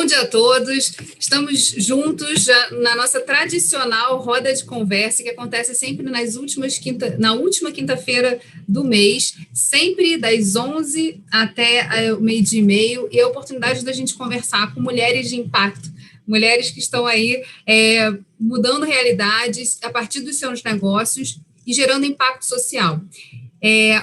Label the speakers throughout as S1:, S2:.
S1: Bom dia a todos. Estamos juntos já na nossa tradicional roda de conversa, que acontece sempre na última quinta-feira do mês, sempre das 11 até o meio-dia e meio, e a oportunidade da gente conversar com mulheres de impacto, mulheres que estão aí mudando realidades a partir dos seus negócios e gerando impacto social.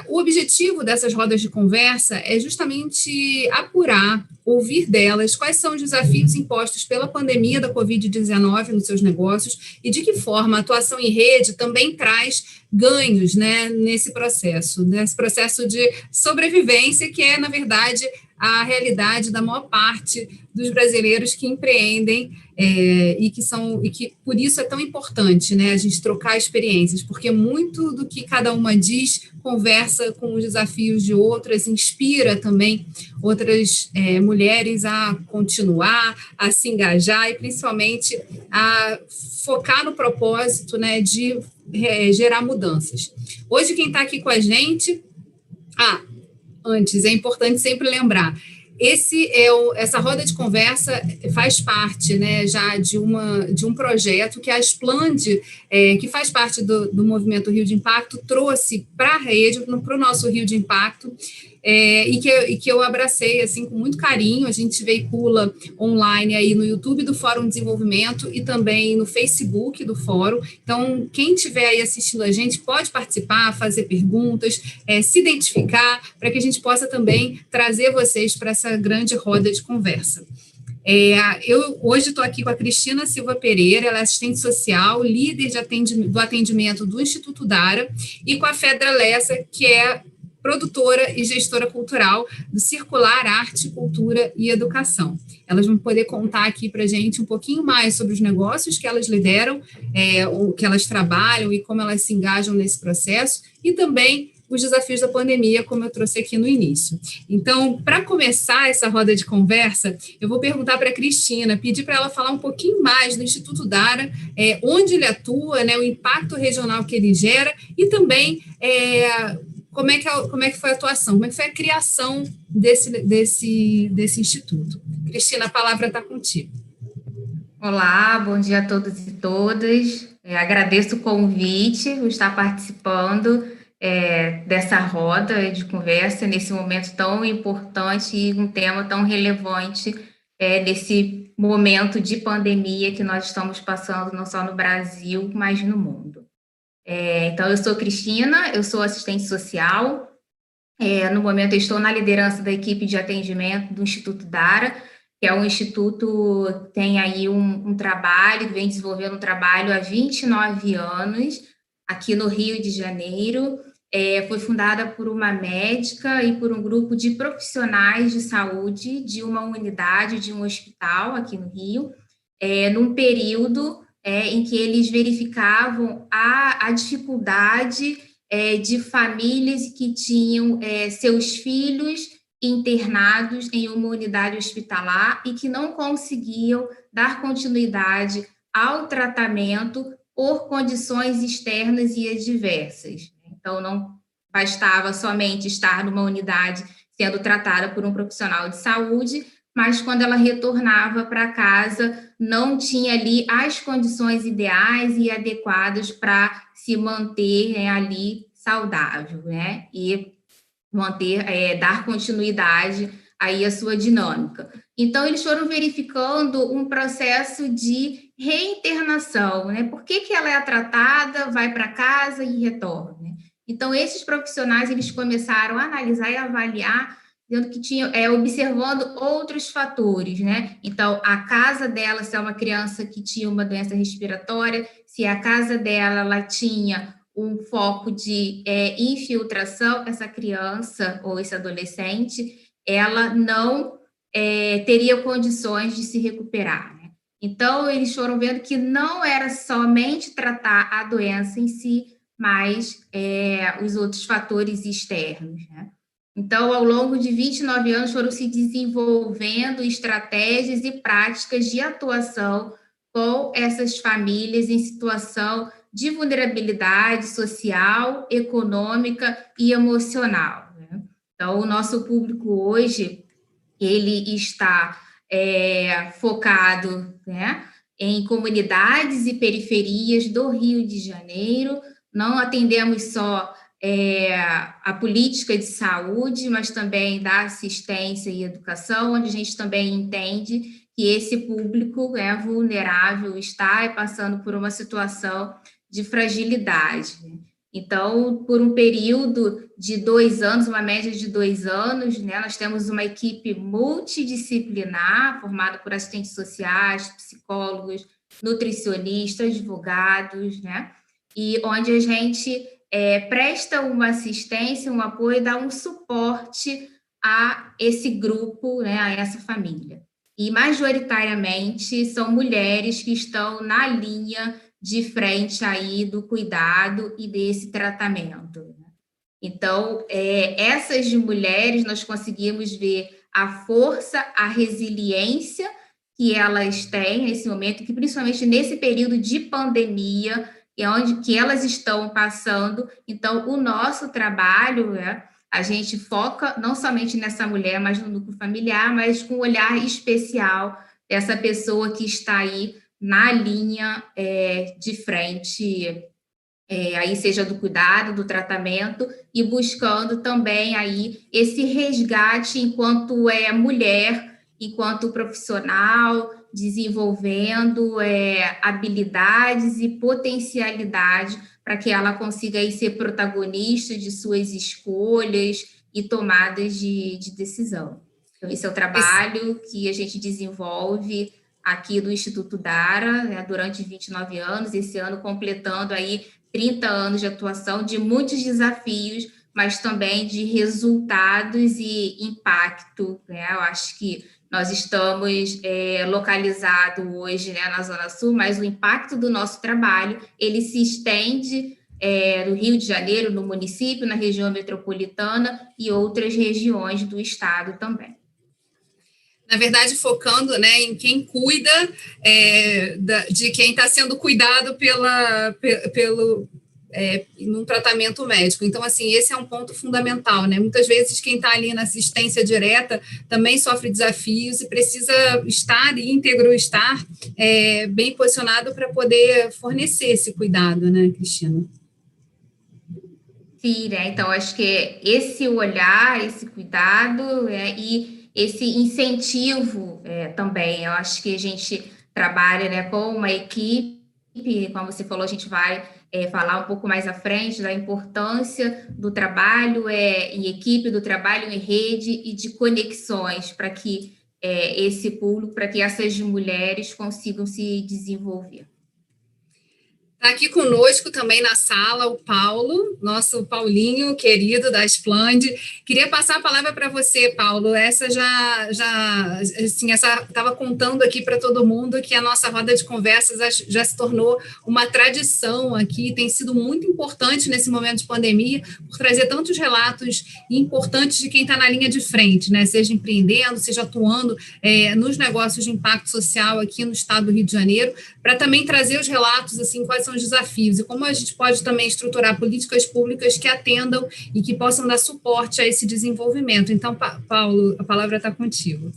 S1: O objetivo dessas rodas de conversa é justamente apurar, ouvir delas quais são os desafios impostos pela pandemia da Covid-19 nos seus negócios e de que forma a atuação em rede também traz ganhos, né, nesse processo de sobrevivência, que é, na verdade, a realidade da maior parte dos brasileiros que empreendem e que por isso é tão importante, né, a gente trocar experiências, porque muito do que cada uma diz conversa com os desafios de outras, inspira também outras mulheres a continuar, a se engajar e principalmente a focar no propósito, né, de gerar mudanças. Hoje quem está aqui com a gente... Antes, é importante sempre lembrar, essa roda de conversa faz parte, né, já de um projeto que a Splend, que faz parte do movimento Rio de Impacto, trouxe para a rede, para o nosso Rio de Impacto, e que eu abracei assim, com muito carinho. A gente veicula online aí no YouTube do Fórum Desenvolvimento e também no Facebook do Fórum. Então, quem estiver aí assistindo a gente pode participar, fazer perguntas, se identificar, para que a gente possa também trazer vocês para essa grande roda de conversa. Eu hoje estou aqui com a Cristina Silva Pereira, ela é assistente social, líder do atendimento do Instituto Dara, e com a Fedra Lessa, que é produtora e gestora cultural do Circular Arte, Cultura e Educação. Elas vão poder contar aqui para a gente um pouquinho mais sobre os negócios que elas lideram, o que elas trabalham e como elas se engajam nesse processo, e também os desafios da pandemia, como eu trouxe aqui no início. Então, para começar essa roda de conversa, eu vou perguntar para a Cristina, pedir para ela falar um pouquinho mais do Instituto Dara, onde ele atua, né, o impacto regional que ele gera, e também como é que foi a atuação, como é que foi a criação desse instituto. Cristina, a palavra está contigo.
S2: Olá, bom dia a todos e todas. Agradeço o convite, por estar participando dessa roda de conversa nesse momento tão importante e um tema tão relevante desse momento de pandemia que nós estamos passando não só no Brasil, mas no mundo. Então, eu sou Cristina, eu sou assistente social. No momento, eu estou na liderança da equipe de atendimento do Instituto Dara, que é um instituto que tem aí um trabalho, que vem desenvolvendo um trabalho há 29 anos, aqui no Rio de Janeiro. Foi fundada por uma médica e por um grupo de profissionais de saúde de uma unidade, de um hospital aqui no Rio, num período em que eles verificavam a dificuldade de famílias que tinham seus filhos internados em uma unidade hospitalar e que não conseguiam dar continuidade ao tratamento por condições externas e adversas. Então, não bastava somente estar numa unidade sendo tratada por um profissional de saúde, mas quando ela retornava para casa, não tinha ali as condições ideais e adequadas para se manter ali saudável, né? E dar continuidade aí à sua dinâmica. Então, eles foram verificando um processo de reinternação, né? Por que ela é tratada, vai para casa e retorna, né? Então, esses profissionais, eles começaram a analisar e avaliar, dizendo que tinham, observando outros fatores, né? Então, a casa dela, se é uma criança que tinha uma doença respiratória, se a casa dela, ela tinha um foco de infiltração, essa criança ou esse adolescente, ela não teria condições de se recuperar, né? Então, eles foram vendo que não era somente tratar a doença em si, mas os outros fatores externos, né? Então, ao longo de 29 anos, foram se desenvolvendo estratégias e práticas de atuação com essas famílias em situação de vulnerabilidade social, econômica e emocional, né? Então, o nosso público hoje, ele está focado, né, em comunidades e periferias do Rio de Janeiro. Não atendemos só a política de saúde, mas também da assistência e educação, onde a gente também entende que esse público é vulnerável, está passando por uma situação de fragilidade. Então, por um período de 2 anos, uma média de 2 anos, né, nós temos uma equipe multidisciplinar, formada por assistentes sociais, psicólogos, nutricionistas, advogados, né, e onde a gente presta uma assistência, um apoio, dá um suporte a esse grupo, né, a essa família. E, majoritariamente, são mulheres que estão na linha de frente aí do cuidado e desse tratamento. Então, essas mulheres, nós conseguimos ver a força, a resiliência que elas têm nesse momento, que principalmente nesse período de pandemia, que elas estão passando. Então, o nosso trabalho, né, a gente foca não somente nessa mulher, mas no núcleo familiar, mas com um olhar especial dessa pessoa que está aí na linha de frente, aí seja do cuidado, do tratamento, e buscando também aí esse resgate enquanto mulher, enquanto profissional, desenvolvendo habilidades e potencialidade para que ela consiga aí ser protagonista de suas escolhas e tomadas de decisão. Então, esse é o trabalho que a gente desenvolve aqui do Instituto Dara, né, durante 29 anos, esse ano completando aí 30 anos de atuação, de muitos desafios, mas também de resultados e impacto, né? Eu acho que nós estamos localizados hoje, né, na Zona Sul, mas o impacto do nosso trabalho, ele se estende no Rio de Janeiro, no município, na região metropolitana e outras regiões do estado também.
S1: Na verdade, focando, né, em quem cuida de quem está sendo cuidado num tratamento médico. Então, assim, esse é um ponto fundamental, né? Muitas vezes quem está ali na assistência direta também sofre desafios e precisa estar íntegro, estar bem posicionado para poder fornecer esse cuidado, né, Cristina?
S2: Sim, né? Então, acho que esse olhar, esse cuidado e esse incentivo também. Eu acho que a gente trabalha, né, com uma equipe, como você falou, a gente vai falar um pouco mais à frente da importância do trabalho em equipe, do trabalho em rede e de conexões para que esse público, para que essas mulheres consigam se desenvolver.
S1: Está aqui conosco também na sala o Paulo, nosso Paulinho querido da Splend. Queria passar a palavra para você, Paulo. Essa assim, estava contando aqui para todo mundo que a nossa roda de conversas já se tornou uma tradição aqui, tem sido muito importante nesse momento de pandemia, por trazer tantos relatos importantes de quem está na linha de frente, né? Seja empreendendo, seja atuando nos negócios de impacto social aqui no estado do Rio de Janeiro, para também trazer os relatos, assim, quais são os desafios e como a gente pode também estruturar políticas públicas que atendam e que possam dar suporte a esse desenvolvimento. Então, Paulo, a palavra está contigo.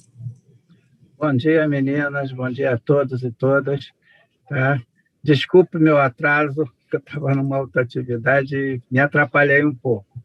S3: Bom dia, meninas, bom dia a todos e todas. Tá? Desculpe meu atraso, porque eu estava numa outra atividade e me atrapalhei um pouco.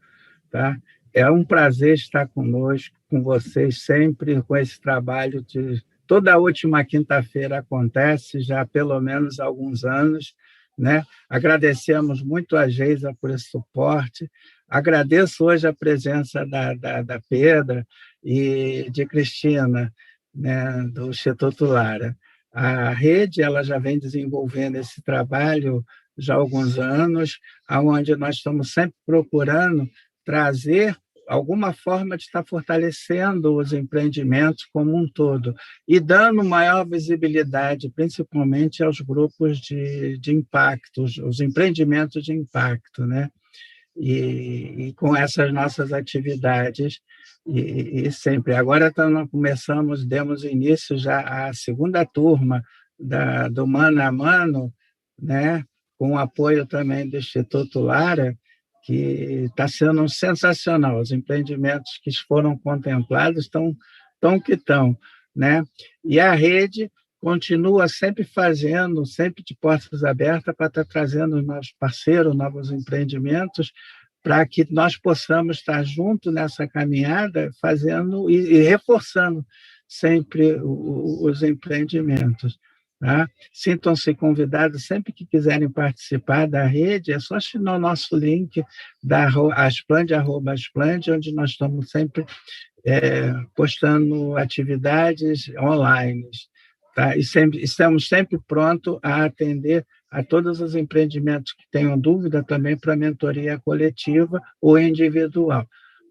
S3: Tá? É um prazer estar conosco, com vocês sempre, com esse trabalho de... Toda última quinta-feira acontece, já há pelo menos alguns anos, né? Agradecemos muito a Geisa por esse suporte, agradeço hoje a presença da Pedra e de Cristina, né, do Instituto Lara. A rede ela já vem desenvolvendo esse trabalho já há alguns anos, onde nós estamos sempre procurando trazer alguma forma de estar fortalecendo os empreendimentos como um todo e dando maior visibilidade, principalmente aos grupos de impacto, os empreendimentos de impacto, né? E com essas nossas atividades, e sempre. Agora nós demos início já à segunda turma do Mano a Mano, né? Com o apoio também do Instituto Lara, que está sendo sensacional. Os empreendimentos que foram contemplados estão que estão. né? E a rede continua sempre fazendo, sempre de portas abertas para estar trazendo novos parceiros, novos empreendimentos, para que nós possamos estar juntos nessa caminhada, fazendo e reforçando sempre os empreendimentos. Tá? Sintam-se convidados sempre que quiserem participar da rede, é só assinar o nosso link da Asplande, @Asplande, onde nós estamos sempre postando atividades online. Tá? E estamos sempre prontos a atender a todos os empreendimentos que tenham dúvida também para mentoria coletiva ou individual.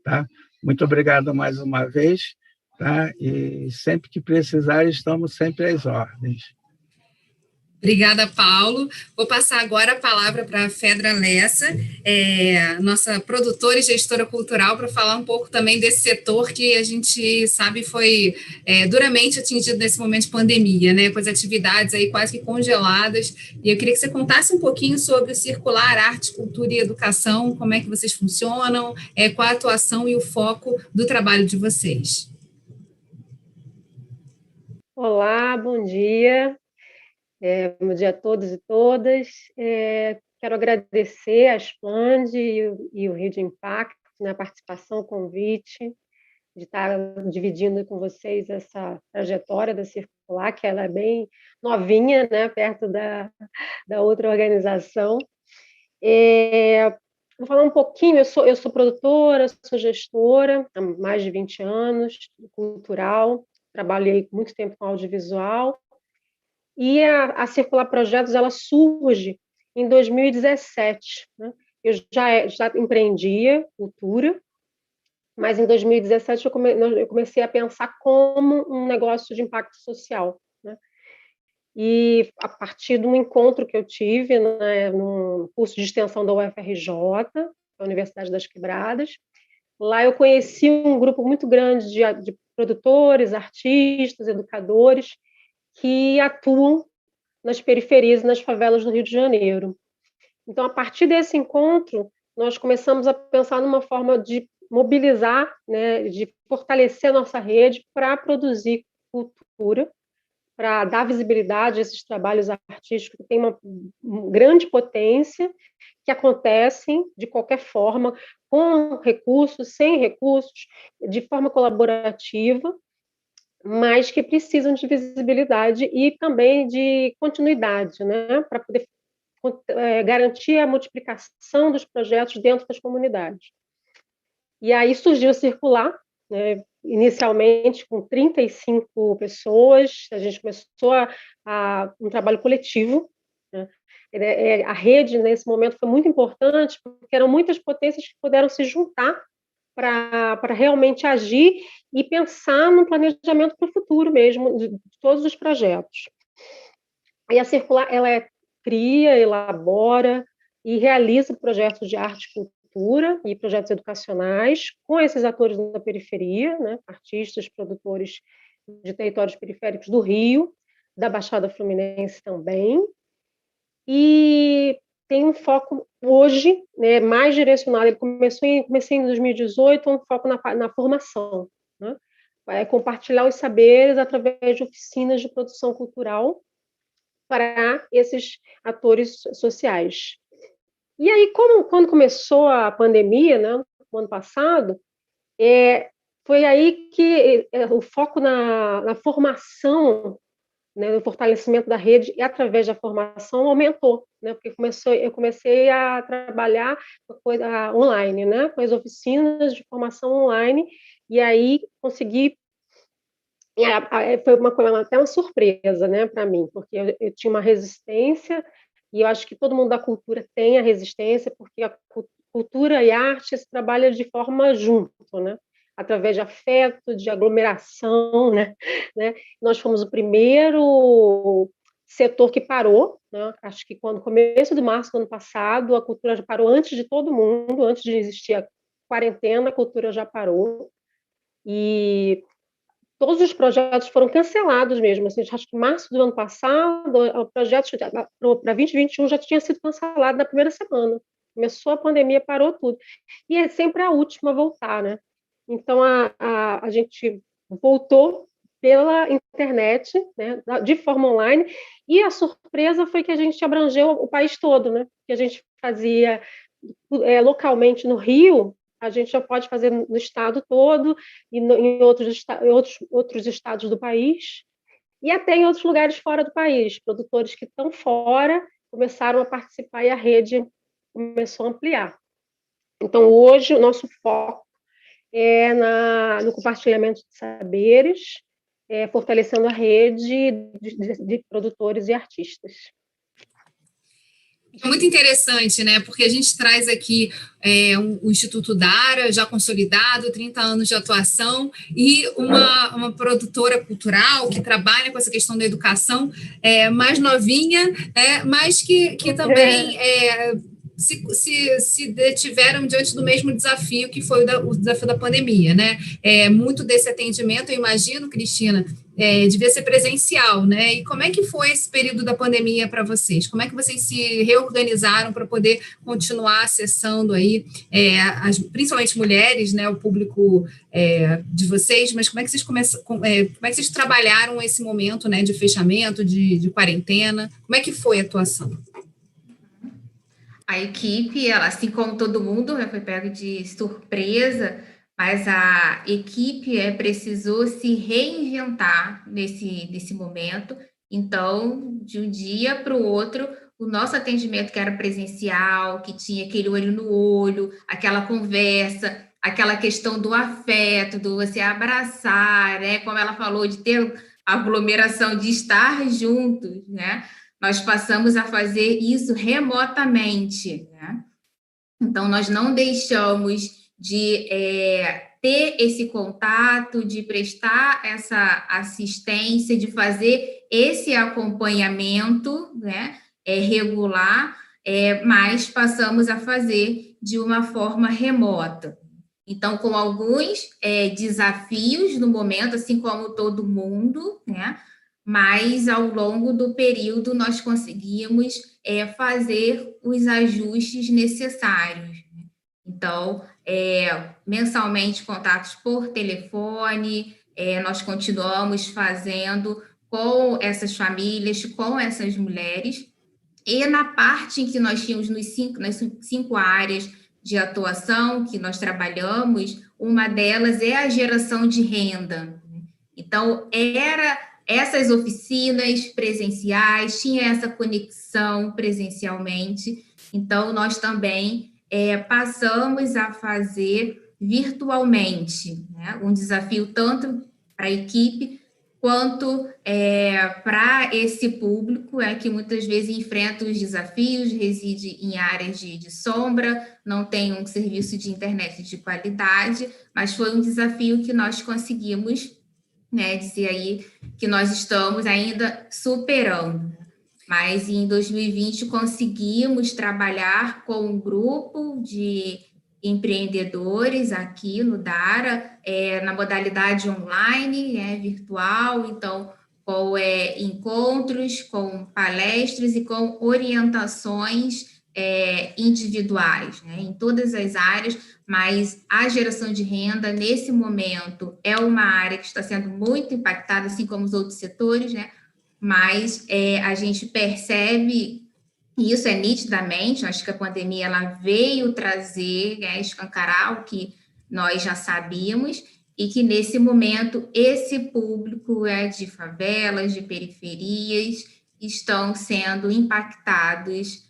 S3: Tá? Muito obrigado mais uma vez. Tá? E sempre que precisar, estamos sempre às ordens.
S1: Obrigada, Paulo. Vou passar agora a palavra para a Fedra Lessa, nossa produtora e gestora cultural, para falar um pouco também desse setor que a gente sabe foi duramente atingido nesse momento de pandemia, né, com as atividades aí quase que congeladas. E eu queria que você contasse um pouquinho sobre o Circular Arte, Cultura e Educação, como é que vocês funcionam, qual a atuação e o foco do trabalho de vocês.
S4: Olá, bom dia. Bom dia a todos e todas. Quero agradecer a Asplande e o Rio de Impacto, na participação, o convite, de estar dividindo com vocês essa trajetória da Circular, que ela é bem novinha, né, perto da outra organização. Vou falar um pouquinho, eu sou produtora, sou gestora há mais de 20 anos, cultural, trabalhei muito tempo com audiovisual, e a Circular Projetos ela surge em 2017. Né? Eu já empreendia cultura, mas em 2017 eu comecei a pensar como um negócio de impacto social. Né? E a partir de um encontro que eu tive, né, num curso de extensão da UFRJ, da Universidade das Quebradas, lá eu conheci um grupo muito grande de produtores, artistas, educadores, que atuam nas periferias e nas favelas do Rio de Janeiro. Então, a partir desse encontro, nós começamos a pensar numa forma de mobilizar, né, de fortalecer a nossa rede para produzir cultura, para dar visibilidade a esses trabalhos artísticos que têm uma grande potência, que acontecem de qualquer forma, com recursos, sem recursos, de forma colaborativa, mas que precisam de visibilidade e também de continuidade, né, para poder garantir a multiplicação dos projetos dentro das comunidades. E aí surgiu o Circular, né, inicialmente com 35 pessoas, a gente começou um trabalho coletivo, né, a rede nesse momento foi muito importante, porque eram muitas potências que puderam se juntar para realmente agir e pensar no planejamento para o futuro mesmo, de todos os projetos. E a Circular, ela cria, elabora e realiza projetos de arte e cultura e projetos educacionais com esses atores da periferia, né, artistas, produtores de territórios periféricos do Rio, da Baixada Fluminense também, e tem um foco hoje, né, mais direcionado. Ele comecei em 2018, um foco na formação, né? Compartilhar os saberes através de oficinas de produção cultural para esses atores sociais. E aí, quando começou a pandemia, né, no ano passado, foi aí que o foco na formação, né, no fortalecimento da rede e através da formação aumentou, né, porque eu comecei a trabalhar coisa online, né, com as oficinas de formação online, e aí consegui, foi até uma surpresa, né, para mim, porque eu tinha uma resistência, e eu acho que todo mundo da cultura tem a resistência, porque a cultura e a arte se trabalham de forma junto, né, através de afeto, de aglomeração, né? Nós fomos o primeiro setor que parou, né? Acho que no começo de março do ano passado, a cultura já parou antes de todo mundo, antes de existir a quarentena, a cultura já parou, e todos os projetos foram cancelados mesmo, assim, acho que em março do ano passado, o projeto para 2021 já tinha sido cancelado na primeira semana, começou a pandemia, parou tudo, e é sempre a última a voltar, né? Então, a gente voltou pela internet, né, de forma online, e a surpresa foi que a gente abrangeu o país todo, né? Que a gente fazia localmente no Rio, a gente já pode fazer no estado todo e em outros estados do país e até em outros lugares fora do país. Produtores que estão fora começaram a participar e a rede começou a ampliar. Então, hoje, o nosso foco é no compartilhamento de saberes, fortalecendo a rede de produtores e artistas.
S1: É muito interessante, né? Porque a gente traz aqui o Instituto Dara, já consolidado, 30 anos de atuação, e uma produtora cultural que trabalha com essa questão da educação mais novinha, mas que também se detiveram diante do mesmo desafio que foi o desafio da pandemia, né? Muito desse atendimento, eu imagino, Cristina, devia ser presencial, né? E como é que foi esse período da pandemia para vocês? Como é que vocês se reorganizaram para poder continuar acessando aí, principalmente mulheres, né? O público de vocês, mas como é que vocês trabalharam esse momento, né? De fechamento, de quarentena? Como é que foi a atuação?
S2: A equipe, ela, assim como todo mundo, foi pego de surpresa, mas a equipe precisou se reinventar nesse momento. Então, de um dia para o outro, o nosso atendimento, que era presencial, que tinha aquele olho no olho, aquela conversa, aquela questão do afeto, do você abraçar, né? Como ela falou, de ter a aglomeração, de estar juntos, né? Nós passamos a fazer isso remotamente, né? Então, nós não deixamos de ter esse contato, de prestar essa assistência, de fazer esse acompanhamento, né, regular, mas passamos a fazer de uma forma remota. Então, com alguns desafios no momento, assim como todo mundo, né? Mas ao longo do período nós conseguimos fazer os ajustes necessários. Então, mensalmente, contatos por telefone, nós continuamos fazendo com essas famílias, com essas mulheres, e na parte em que nós tínhamos nas cinco áreas de atuação que nós trabalhamos, uma delas é a geração de renda. Então, essas oficinas presenciais, tinha essa conexão presencialmente, então nós também passamos a fazer virtualmente, né? Um desafio tanto para a equipe quanto para esse público que muitas vezes enfrenta os desafios, reside em áreas de sombra, não tem um serviço de internet de qualidade, mas foi um desafio que nós conseguimos, né, dizer aí que nós estamos ainda superando. Mas em 2020 conseguimos trabalhar com um grupo de empreendedores aqui no Dara, na modalidade online, virtual, então com encontros, com palestras e com orientações individuais, né, em todas as áreas, mas a geração de renda, nesse momento, é uma área que está sendo muito impactada, assim como os outros setores, né? Mas a gente percebe, e isso nitidamente, acho que a pandemia ela veio trazer, escancarar o que nós já sabíamos, e que nesse momento esse público de favelas, de periferias, estão sendo impactados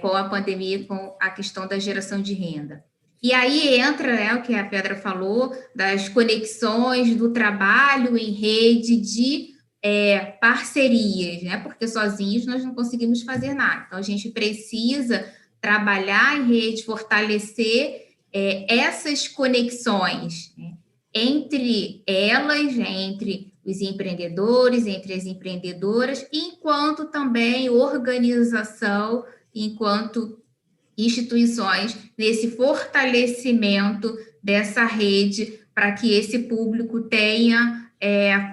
S2: com a pandemia, com a questão da geração de renda. E aí entra o que a Pedra falou, das conexões, do trabalho em rede de parcerias, né? Porque sozinhos nós não conseguimos fazer nada. Então, a gente precisa trabalhar em rede, fortalecer essas conexões, né? Entre elas, entre os empreendedores, entre as empreendedoras, enquanto também organização, enquanto instituições, nesse fortalecimento dessa rede para que esse público tenha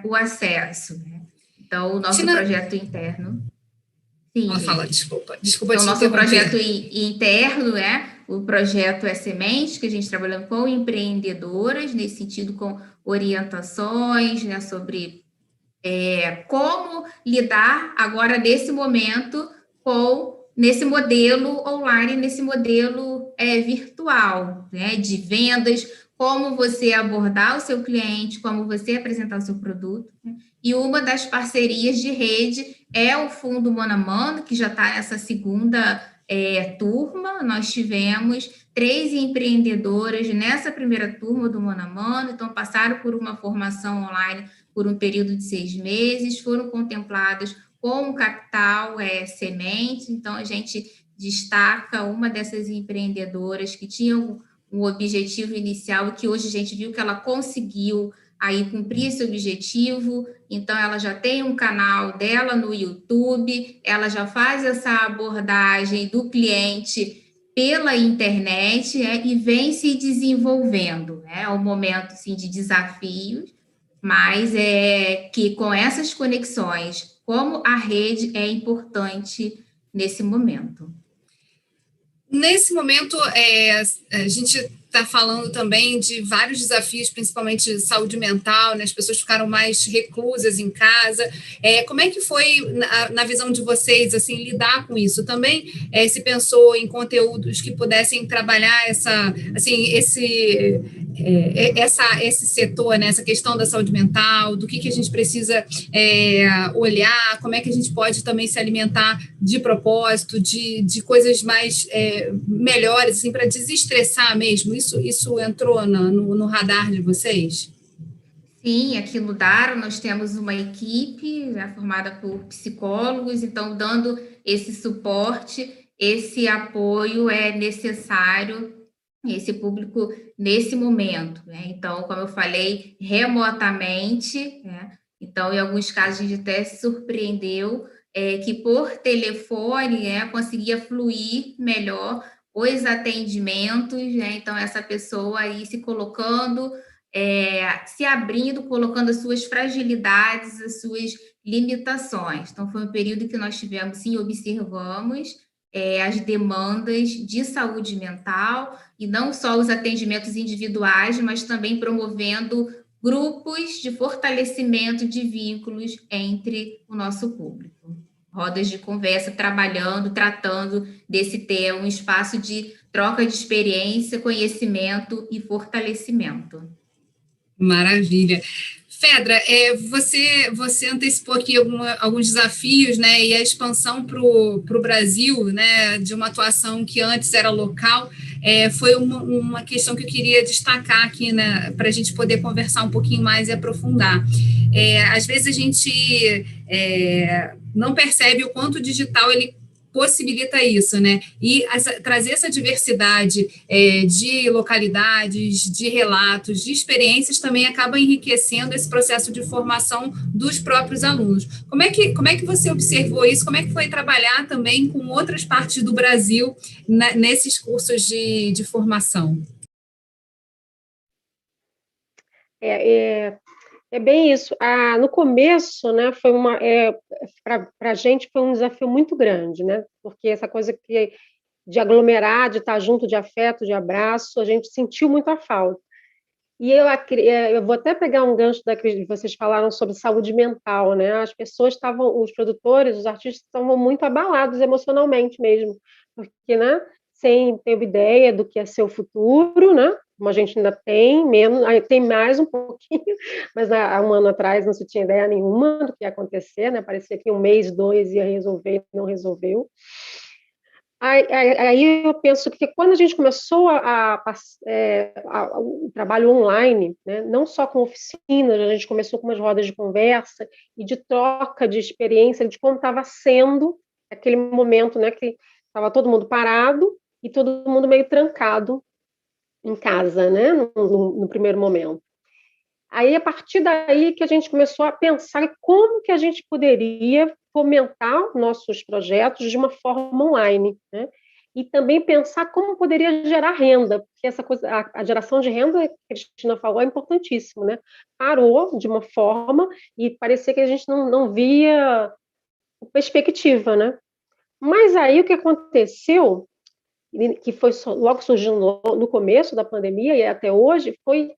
S2: o acesso, né? Então, o nosso projeto interno... Sim,
S1: fala, desculpa
S2: então, o nosso projeto interno o projeto Sementes, que a gente trabalha com empreendedoras, nesse sentido, com orientações, né, sobre como lidar agora, nesse momento, nesse modelo online, nesse modelo virtual, né, de vendas, como você abordar o seu cliente, como você apresentar o seu produto, né? E uma das parcerias de rede é o Fundo Mano a Mano, que já está nessa segunda turma. Nós tivemos 3 empreendedoras nessa primeira turma do Mano a Mano, então passaram por uma formação online por um período de 6 meses, foram contempladas com um capital semente. Então, a gente destaca uma dessas empreendedoras que tinham um objetivo inicial e que hoje a gente viu que ela conseguiu aí cumprir esse objetivo. Então, ela já tem um canal dela no YouTube, ela já faz essa abordagem do cliente pela internet, e vem se desenvolvendo. É um momento, sim, de desafios, mas que com essas conexões, como a rede é importante nesse momento.
S1: Nesse momento, a gente está falando também de vários desafios, principalmente de saúde mental, né? As pessoas ficaram mais reclusas em casa. Como é que foi, na visão de vocês, assim, lidar com isso? Também se pensou em conteúdos que pudessem trabalhar esse setor, né? Essa questão da saúde mental, do que a gente precisa olhar, como é que a gente pode também se alimentar de propósito, de coisas mais melhores, assim, para desestressar mesmo. Isso entrou no radar de vocês?
S2: Sim, aqui no Daro nós temos uma equipe formada por psicólogos, então dando esse suporte, esse apoio é necessário esse público nesse momento, né? Então, como eu falei, remotamente, né? Então, em alguns casos, a gente até se surpreendeu que por telefone conseguia fluir melhor os atendimentos, né? Então, essa pessoa aí se colocando, se abrindo, colocando as suas fragilidades, as suas limitações. Então, foi um período que nós tivemos, sim, observamos as demandas de saúde mental, e não só os atendimentos individuais, mas também promovendo grupos de fortalecimento de vínculos entre o nosso público. Rodas de conversa, tratando desse tema, um espaço de troca de experiência, conhecimento e fortalecimento.
S1: Maravilha. Fedra, você antecipou aqui alguns desafios, né, e a expansão para o Brasil, né, de uma atuação que antes era local, foi uma questão que eu queria destacar aqui, né, para a gente poder conversar um pouquinho mais e aprofundar. Às vezes a gente não percebe o quanto o digital ele possibilita isso, né? E trazer essa diversidade de localidades, de relatos, de experiências também acaba enriquecendo esse processo de formação dos próprios alunos. Como é que você observou isso? Como é que foi trabalhar também com outras partes do Brasil nesses cursos de formação?
S4: É bem isso. No começo, né, foi para a gente foi um desafio muito grande, né? Porque essa coisa de aglomerar, de estar junto, de afeto, de abraço, a gente sentiu muito a falta. E eu vou até pegar um gancho que vocês falaram sobre saúde mental, né? As pessoas os produtores, os artistas estavam muito abalados emocionalmente mesmo, porque, né, sem ter ideia do que é seu futuro, né? Como a gente ainda tem, menos, tem mais um pouquinho, mas há um ano atrás não se tinha ideia nenhuma do que ia acontecer, né? Parecia que 1 mês, 2 ia resolver, não resolveu. Aí eu penso que quando a gente começou o trabalho online, né, não só com oficinas, a gente começou com umas rodas de conversa e de troca de experiência de como estava sendo aquele momento, né, que estava todo mundo parado e todo mundo meio trancado em casa, né, no primeiro momento. Aí, a partir daí que a gente começou a pensar como que a gente poderia fomentar nossos projetos de uma forma online, né? E também pensar como poderia gerar renda, porque essa coisa, a geração de renda, que a Cristina falou, é importantíssimo, né? Parou de uma forma e parecia que a gente não via perspectiva, né? Mas aí o que aconteceu, que foi logo surgindo no começo da pandemia e até hoje, foi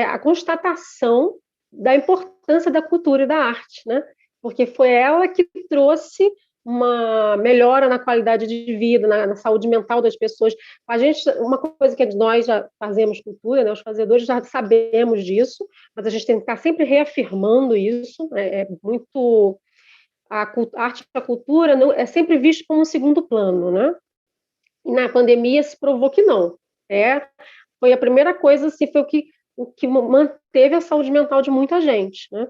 S4: a constatação da importância da cultura e da arte, né? Porque foi ela que trouxe uma melhora na qualidade de vida, na saúde mental das pessoas. A gente, uma coisa que nós já fazemos cultura, né? Os fazedores já sabemos disso, mas a gente tem que estar sempre reafirmando isso. É muito a arte e a cultura não, é sempre visto como um segundo plano, né? E na pandemia se provou que não. Foi a primeira coisa, assim, foi o que manteve a saúde mental de muita gente, né?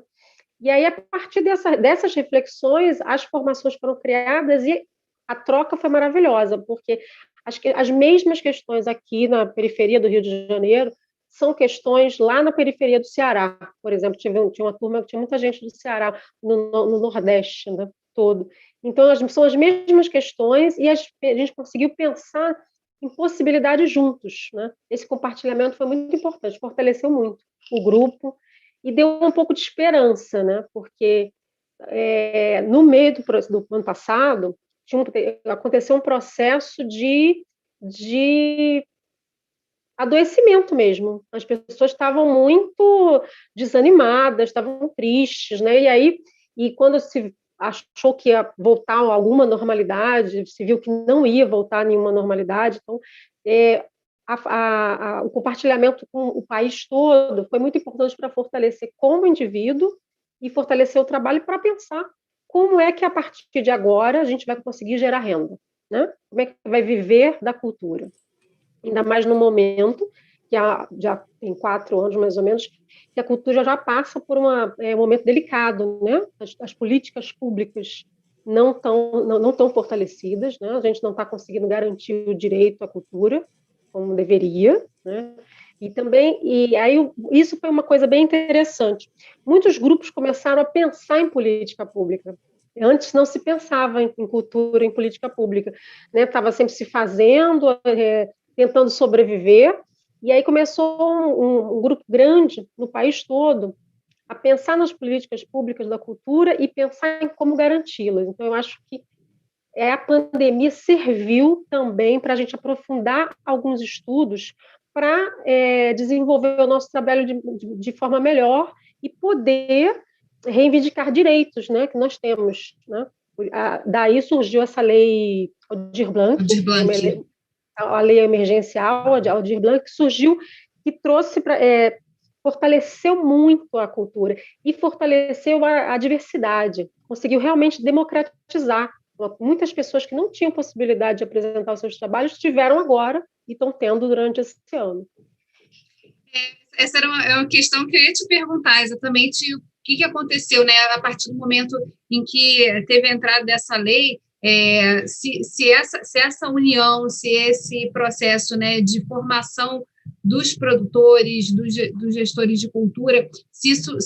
S4: E aí, a partir dessas reflexões, as formações foram criadas e a troca foi maravilhosa, porque as mesmas questões aqui na periferia do Rio de Janeiro são questões lá na periferia do Ceará. Por exemplo, tinha uma turma que tinha muita gente do Ceará, no Nordeste, né, todo. Então, são as mesmas questões e a gente conseguiu pensar em possibilidades juntos, né? Esse compartilhamento foi muito importante, fortaleceu muito o grupo e deu um pouco de esperança, né? Porque no meio do ano passado aconteceu um processo de adoecimento mesmo. As pessoas estavam muito desanimadas, estavam tristes, né? E quando se achou que ia voltar a alguma normalidade, se viu que não ia voltar a nenhuma normalidade, então o compartilhamento com o país todo foi muito importante para fortalecer como indivíduo e fortalecer o trabalho para pensar como é que a partir de agora a gente vai conseguir gerar renda, né? Como é que vai viver da cultura. Ainda mais no momento, que já tem 4 anos mais ou menos, que a cultura já passa por um momento delicado, né? As políticas públicas não estão fortalecidas, né? A gente não está conseguindo garantir o direito à cultura, como deveria, né? E aí isso foi uma coisa bem interessante. Muitos grupos começaram a pensar em política pública. Antes não se pensava em cultura, em política pública, né? Estava sempre se fazendo, tentando sobreviver, e aí começou um grupo grande no país todo a pensar nas políticas públicas da cultura e pensar em como garanti-las. Então, eu acho que a pandemia serviu também para a gente aprofundar alguns estudos para desenvolver o nosso trabalho de forma melhor e poder reivindicar direitos, né, que nós temos, né? Daí surgiu essa lei Aldir Blanc, a lei emergencial, a Aldir Blanc, que surgiu, que trouxe fortaleceu muito a cultura e fortaleceu a diversidade, conseguiu realmente democratizar. Muitas pessoas que não tinham possibilidade de apresentar os seus trabalhos tiveram agora e estão tendo durante esse ano.
S1: Essa era uma questão que eu ia te perguntar exatamente o que aconteceu, né, a partir do momento em que teve a entrada dessa lei, se essa união, se esse processo, né, de formação dos produtores, dos gestores de cultura, se isso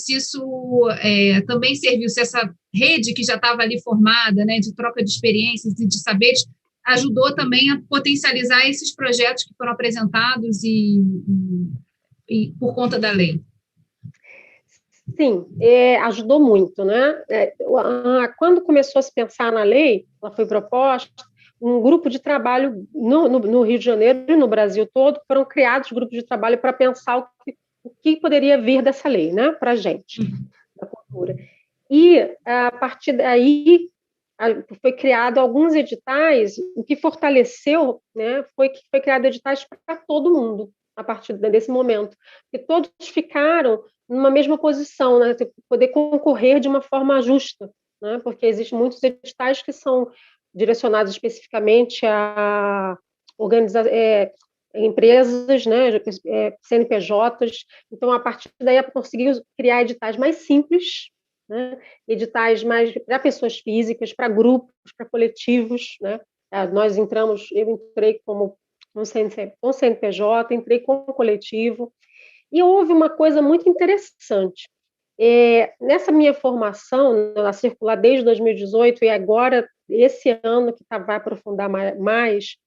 S1: também serviu, se essa rede que já estava ali formada, né, de troca de experiências e de saberes, ajudou também a potencializar esses projetos que foram apresentados e por conta da lei.
S4: Sim, ajudou muito, né? Quando começou a se pensar na lei, ela foi proposta, um grupo de trabalho no Rio de Janeiro e no Brasil todo, foram criados grupos de trabalho para pensar o que poderia vir dessa lei, né, para a gente, da cultura. E, a partir daí, foi criado alguns editais, o que fortaleceu, né, foi que foi criado editais para todo mundo, a partir desse momento, porque todos ficaram numa mesma posição, né, poder concorrer de uma forma justa, né, porque existem muitos editais que são direcionados especificamente a empresas, né, CNPJs. Então, a partir daí, conseguiu criar editais mais simples, né, editais mais para pessoas físicas, para grupos, para coletivos, né. Eu entrei como um CNPJ, entrei como coletivo, e houve uma coisa muito interessante. Nessa minha formação, na circular desde 2018, e agora, esse ano que vai aprofundar mais,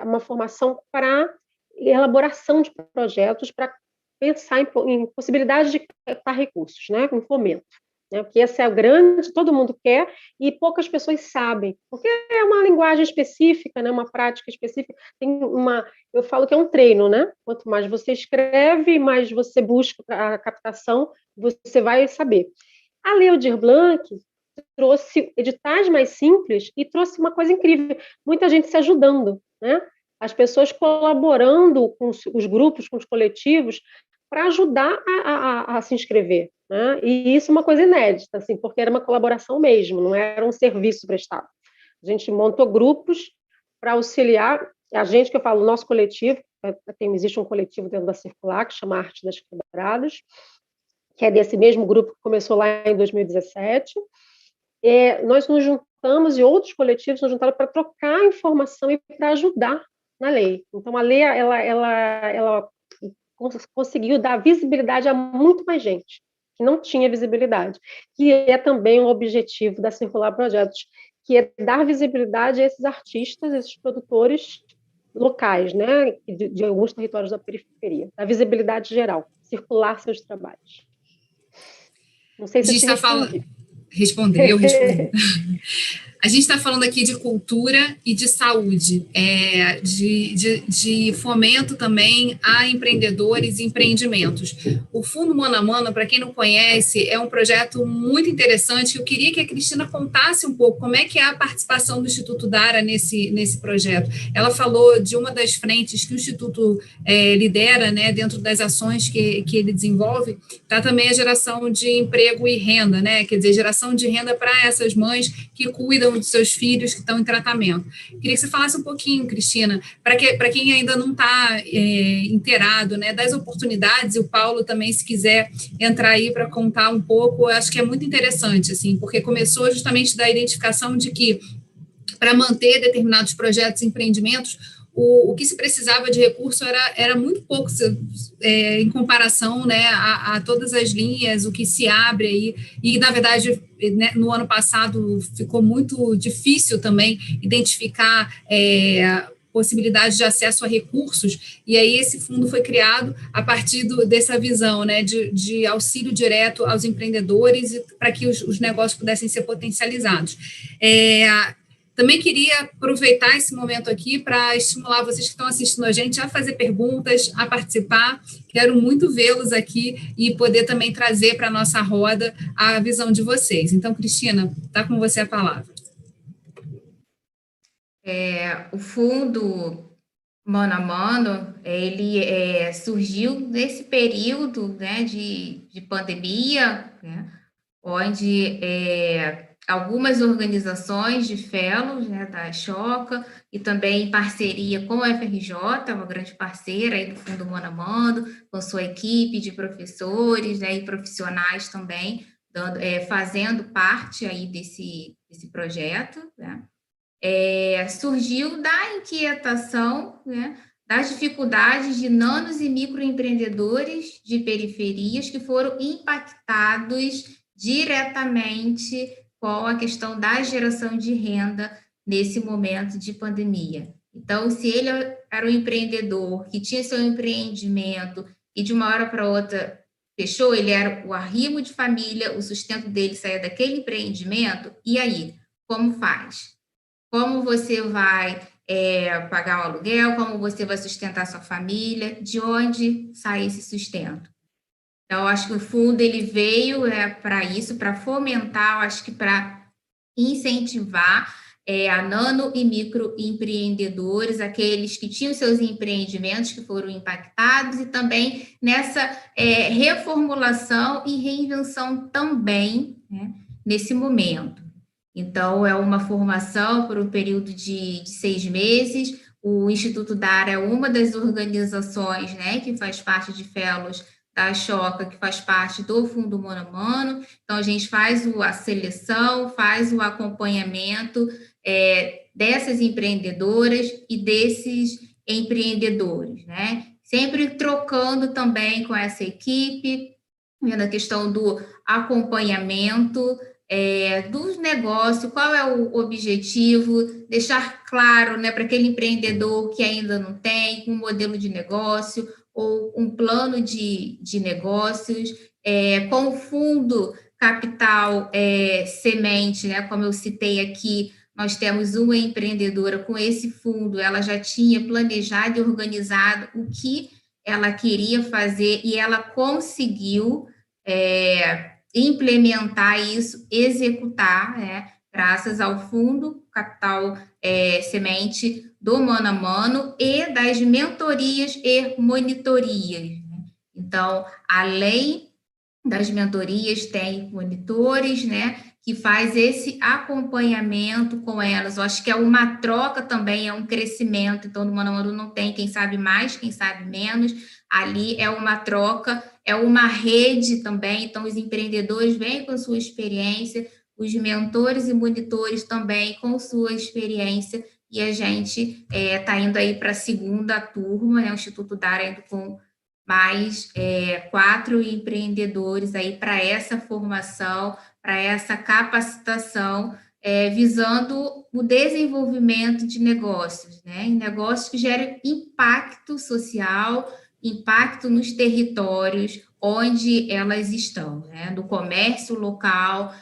S4: uma formação para elaboração de projetos, para pensar em possibilidade de captar recursos, né, em fomento. né? Porque esse é o grande, todo mundo quer, e poucas pessoas sabem, porque é uma linguagem específica, né? Uma prática específica, eu falo que é um treino, né? Quanto mais você escreve, mais você busca a captação, você vai saber. A Lei Aldir Blanc trouxe editais mais simples e trouxe uma coisa incrível, muita gente se ajudando, né? As pessoas colaborando com os grupos, com os coletivos, para ajudar a se inscrever, né? E isso é uma coisa inédita, assim, porque era uma colaboração mesmo, não era um serviço prestado. A gente montou grupos para auxiliar a gente, que eu falo, nosso coletivo, existe um coletivo dentro da Circular, que chama Arte das Quebradas, que é desse mesmo grupo que começou lá em 2017. Nós nos juntamos, e outros coletivos nos juntaram para trocar informação e para ajudar na lei. Então, a lei, ela conseguiu dar visibilidade a muito mais gente que não tinha visibilidade, que é também um objetivo da Circular Projetos, que é dar visibilidade a esses artistas, esses produtores locais, né, de alguns territórios da periferia, da visibilidade geral, circular seus trabalhos. Não sei se eu te respondi.
S1: Respondeu. A gente está falando aqui de cultura e de saúde, de fomento também a empreendedores e empreendimentos. O Fundo Mano a Mano, para quem não conhece, é um projeto muito interessante. Eu queria que a Cristina contasse um pouco como é que é a participação do Instituto Dara nesse projeto. Ela falou de uma das frentes que o Instituto lidera, né, dentro das ações que ele desenvolve, está também a geração de emprego e renda, né? Quer dizer, geração de renda para essas mães que cuidam de seus filhos que estão em tratamento. Queria que você falasse um pouquinho, Cristina, para quem ainda não está inteirado, né, das oportunidades, e o Paulo também, se quiser entrar aí para contar um pouco, eu acho que é muito interessante, assim, porque começou justamente da identificação de que, para manter determinados projetos e empreendimentos, o que se precisava de recurso era muito pouco em comparação, né, a todas as linhas, o que se abre aí, e na verdade, né, no ano passado ficou muito difícil também identificar possibilidade de acesso a recursos, e aí esse fundo foi criado a partir dessa visão, né, de auxílio direto aos empreendedores para que os negócios pudessem ser potencializados. Também queria aproveitar esse momento aqui para estimular vocês que estão assistindo a gente a fazer perguntas, a participar. Quero muito vê-los aqui e poder também trazer para a nossa roda a visão de vocês. Então, Cristina, está com você a palavra.
S2: O Fundo Mano a Mano, ele surgiu nesse período, né, de pandemia, né, onde algumas organizações de fellows, né, da Choca, e também em parceria com a FRJ, uma grande parceira aí do Fundo Mano a Mano, com sua equipe de professores, né, e profissionais também, fazendo parte aí desse projeto, né, surgiu da inquietação, né, das dificuldades de nanos e microempreendedores de periferias que foram impactados diretamente com a questão da geração de renda nesse momento de pandemia. Então, se ele era um empreendedor que tinha seu empreendimento e de uma hora para outra fechou, ele era o arrimo de família, o sustento dele saía daquele empreendimento, e aí, como faz? Como você vai pagar o aluguel? Como você vai sustentar sua família? De onde sai esse sustento? Então, acho que o fundo ele veio para isso, para fomentar, acho que para incentivar a nano e microempreendedores, aqueles que tinham seus empreendimentos que foram impactados, e também nessa reformulação e reinvenção também, né, nesse momento. Então, é uma formação por um período de 6 meses. O Instituto Dara é uma das organizações, né, que faz parte de fellows da Choca, que faz parte do Fundo Mano a Mano. Então, a gente faz a seleção, faz o acompanhamento dessas empreendedoras e desses empreendedores, né? Sempre trocando também com essa equipe, vendo a questão do acompanhamento dos negócios, qual é o objetivo, deixar claro, né, para aquele empreendedor que ainda não tem um modelo de negócio ou um plano de negócios, com o fundo capital semente, né? Como eu citei aqui, nós temos uma empreendedora com esse fundo, ela já tinha planejado e organizado o que ela queria fazer e ela conseguiu implementar isso, executar, né? Graças ao fundo capital semente do Mano a Mano e das mentorias e monitorias. Né? Então, além das mentorias, tem monitores, né, que faz esse acompanhamento com elas. Eu acho que é uma troca também, é um crescimento. Então, no Mano a Mano não tem quem sabe mais, quem sabe menos. Ali é uma troca, é uma rede também. Então, os empreendedores vêm com sua experiência, os mentores e monitores também com sua experiência, e a gente está indo aí para a segunda turma, né, o Instituto Dara indo com mais 4 empreendedores aí para essa formação, para essa capacitação, visando o desenvolvimento de negócios, né? Negócios que gerem impacto social, impacto nos territórios onde elas estão, né? No comércio local,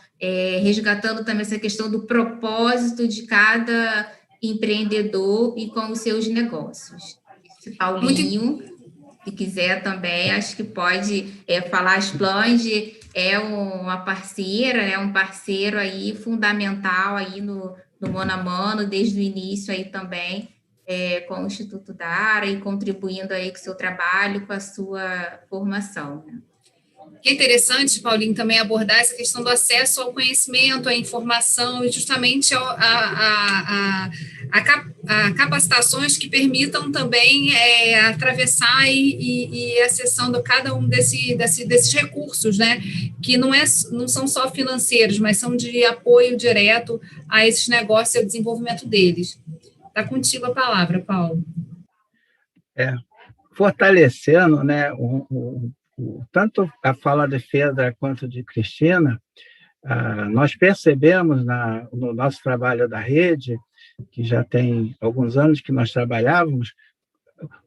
S2: resgatando também essa questão do propósito de cada empreendedor e com os seus negócios. Esse Paulinho... Se quiser também, acho que pode falar. A Splange é uma parceira, é um parceiro aí fundamental aí no Mano a Mano, desde o início aí também, com o Instituto Dara e contribuindo aí com o seu trabalho, com a sua formação. Né?
S1: É interessante, Paulinho, também abordar essa questão do acesso ao conhecimento, à informação e justamente a capacitações que permitam também atravessar e acessando cada um desses recursos, né? Que não são só financeiros, mas são de apoio direto a esses negócios e ao desenvolvimento deles. Está contigo a palavra, Paulo.
S3: Fortalecendo, né, tanto a fala de Fedra quanto de Cristina, nós percebemos no nosso trabalho da rede, que já tem alguns anos que nós trabalhávamos,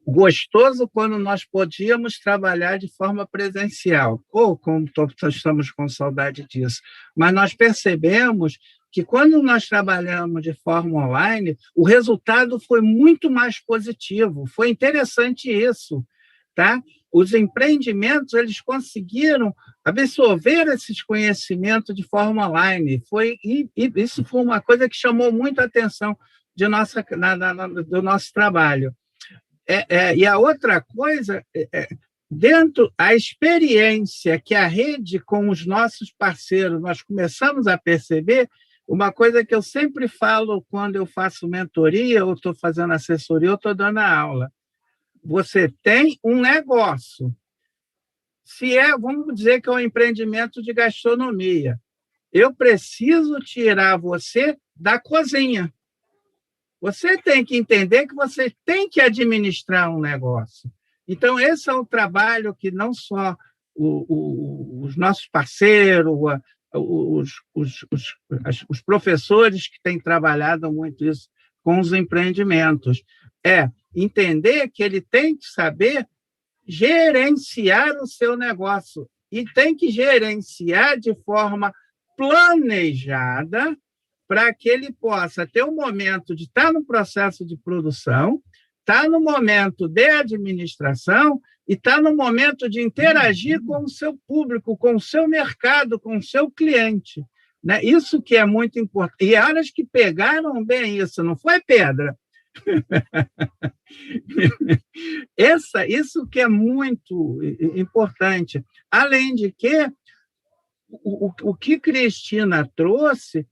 S3: gostoso quando nós podíamos trabalhar de forma presencial, ou como todos estamos com saudade disso, mas nós percebemos que quando nós trabalhamos de forma online, o resultado foi muito mais positivo, foi interessante isso, tá? Os empreendimentos, eles conseguiram absorver esses conhecimentos de forma online. Isso foi uma coisa que chamou muito a atenção do nosso trabalho. E a outra coisa, a experiência que a rede com os nossos parceiros, nós começamos a perceber, uma coisa que eu sempre falo quando eu faço mentoria, ou estou fazendo assessoria, ou estou dando aula. Você tem um negócio. Vamos dizer que é um empreendimento de gastronomia. Eu preciso tirar você da cozinha. Você tem que entender que você tem que administrar um negócio. Então, esse é o trabalho que não só os nossos parceiros, os professores que têm trabalhado muito isso com os empreendimentos, entender que ele tem que saber gerenciar o seu negócio e tem que gerenciar de forma planejada para que ele possa ter um momento de estar no processo de produção, estar no momento de administração e estar no momento de interagir com o seu público, com o seu mercado, com o seu cliente. Né? Isso que é muito importante. E elas que pegaram bem isso, não foi, Pedra? Isso que é muito importante. Além de que, o que Cristina trouxe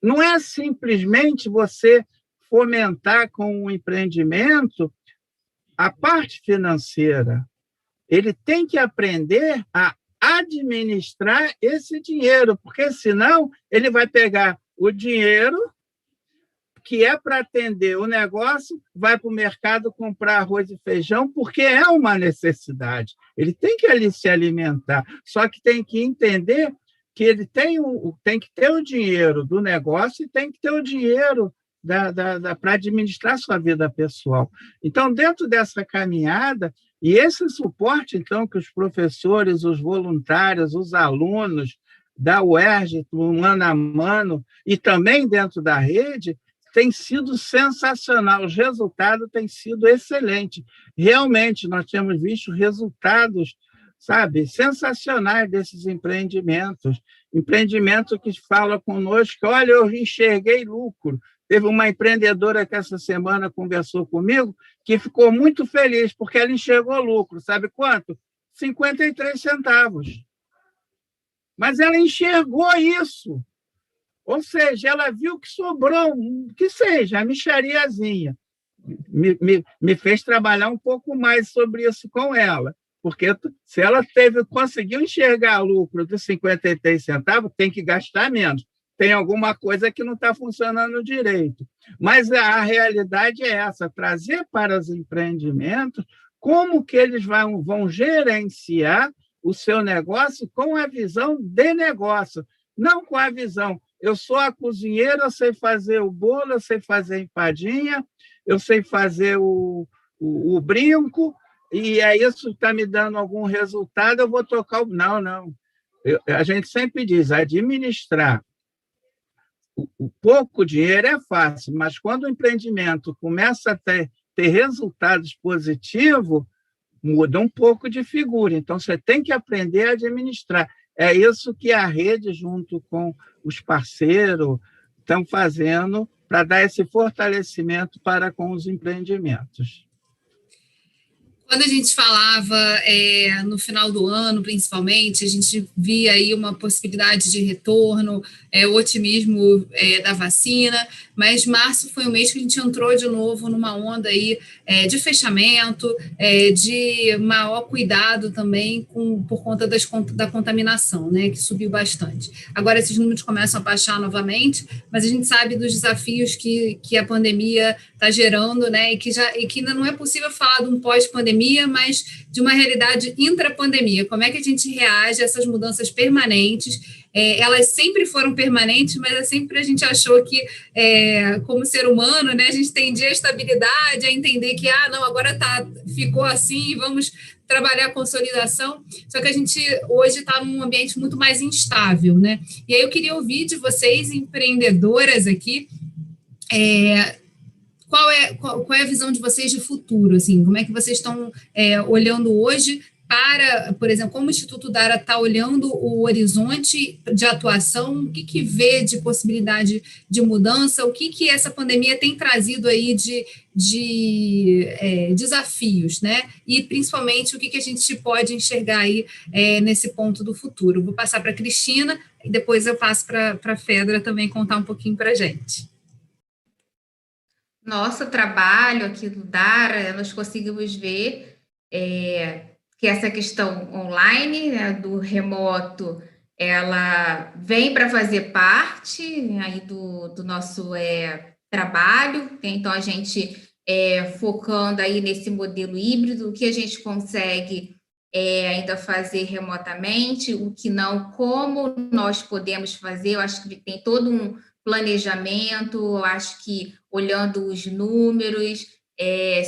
S3: não é simplesmente você fomentar com o empreendimento a parte financeira. Ele tem que aprender a administrar esse dinheiro, porque senão ele vai pegar o dinheiro que é para atender o negócio, vai para o mercado comprar arroz e feijão, porque é uma necessidade. Ele tem que ali se alimentar, só que tem que entender que ele tem que ter o dinheiro do negócio e tem que ter o dinheiro para administrar sua vida pessoal. Então, dentro dessa caminhada, E esse suporte, então, que os professores, os voluntários, os alunos da UERJ, no mano a mano, e também dentro da rede, tem sido sensacional. Os resultados têm sido excelentes. Realmente, nós temos visto resultados, sabe, sensacionais desses empreendimentos. Empreendimento que fala conosco, olha, eu enxerguei lucro. Teve uma empreendedora que essa semana conversou comigo, que ficou muito feliz, porque ela enxergou lucro. Sabe quanto? 53 centavos. Mas ela enxergou isso. Ou seja, ela viu que sobrou, que seja, a mixariazinha. Me fez trabalhar um pouco mais sobre isso com ela. Porque se ela conseguiu enxergar lucro de 53 centavos, tem que gastar menos. Tem alguma coisa que não está funcionando direito. Mas a realidade é essa, trazer para os empreendimentos como que eles vão gerenciar o seu negócio com a visão de negócio, não com a visão, eu sou a cozinheira, eu sei fazer o bolo, eu sei fazer a empadinha, eu sei fazer o brinco, e isso está me dando algum resultado, eu vou tocar o... Não. A gente sempre diz, administrar o pouco dinheiro é fácil, mas quando o empreendimento começa a ter resultados positivos, muda um pouco de figura. Então, você tem que aprender a administrar. É isso que a rede, junto com os parceiros, estão fazendo para dar esse fortalecimento para com os empreendimentos.
S1: Quando a gente falava no final do ano, principalmente, a gente via aí uma possibilidade de retorno, o otimismo da vacina, mas março foi um mês que a gente entrou de novo numa onda aí de fechamento, de maior cuidado também por conta da contaminação, né, que subiu bastante. Agora esses números começam a baixar novamente, mas a gente sabe dos desafios que a pandemia está gerando, né, e que ainda não é possível falar de um pós-pandemia, mas de uma realidade intra-pandemia. Como é que a gente reage a essas mudanças permanentes? Elas sempre foram permanentes, mas sempre a gente achou que, como ser humano, né, a gente tendia a estabilidade, a entender que, não, agora ficou assim, vamos trabalhar a consolidação, só que a gente hoje está num ambiente muito mais instável, né? E aí eu queria ouvir de vocês, empreendedoras aqui, qual é a visão de vocês de futuro? Assim, como é que vocês estão olhando hoje para, por exemplo, como o Instituto Dara está olhando o horizonte de atuação, o que vê de possibilidade de mudança, o que essa pandemia tem trazido aí de desafios, né? E, principalmente, o que a gente pode enxergar aí nesse ponto do futuro. Vou passar para a Cristina e depois eu passo para a Fedra também contar um pouquinho para a gente.
S2: Nosso trabalho aqui do Dara, nós conseguimos ver que essa questão online, né, do remoto, ela vem para fazer parte aí do nosso trabalho. Então, a gente focando aí nesse modelo híbrido, o que a gente consegue ainda fazer remotamente, o que não, como nós podemos fazer. Eu acho que tem todo um planejamento, eu acho que olhando os números,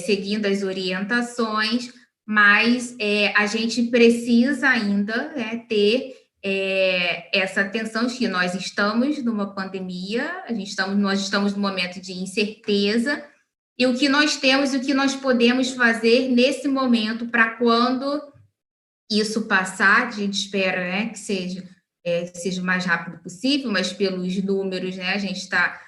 S2: seguindo as orientações, mas a gente precisa ainda ter essa atenção de que nós estamos numa pandemia, nós estamos num momento de incerteza, e o que nós temos e o que nós podemos fazer nesse momento para quando isso passar, a gente espera, né, que seja o mais rápido possível, mas pelos números, né, a gente está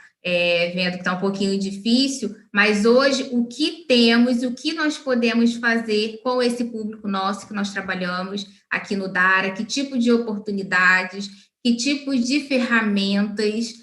S2: vendo que está um pouquinho difícil, mas hoje o que temos e o que nós podemos fazer com esse público nosso que nós trabalhamos aqui no Dara, que tipo de oportunidades, que tipo de ferramentas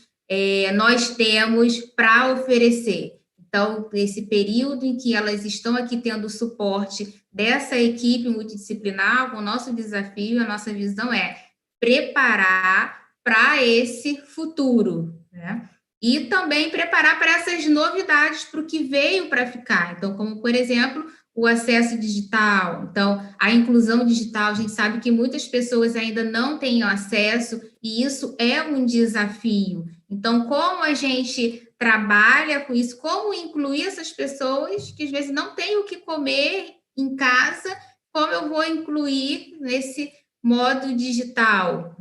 S2: nós temos para oferecer. Então, nesse período em que elas estão aqui tendo suporte dessa equipe multidisciplinar, o nosso desafio, a nossa visão é preparar para esse futuro, né? E também preparar para essas novidades, para o que veio para ficar. Então, como, por exemplo, o acesso digital. Então, a inclusão digital, a gente sabe que muitas pessoas ainda não têm acesso, e isso é um desafio. Então, como a gente trabalha com isso, como incluir essas pessoas que às vezes não têm o que comer em casa, como eu vou incluir nesse modo digital?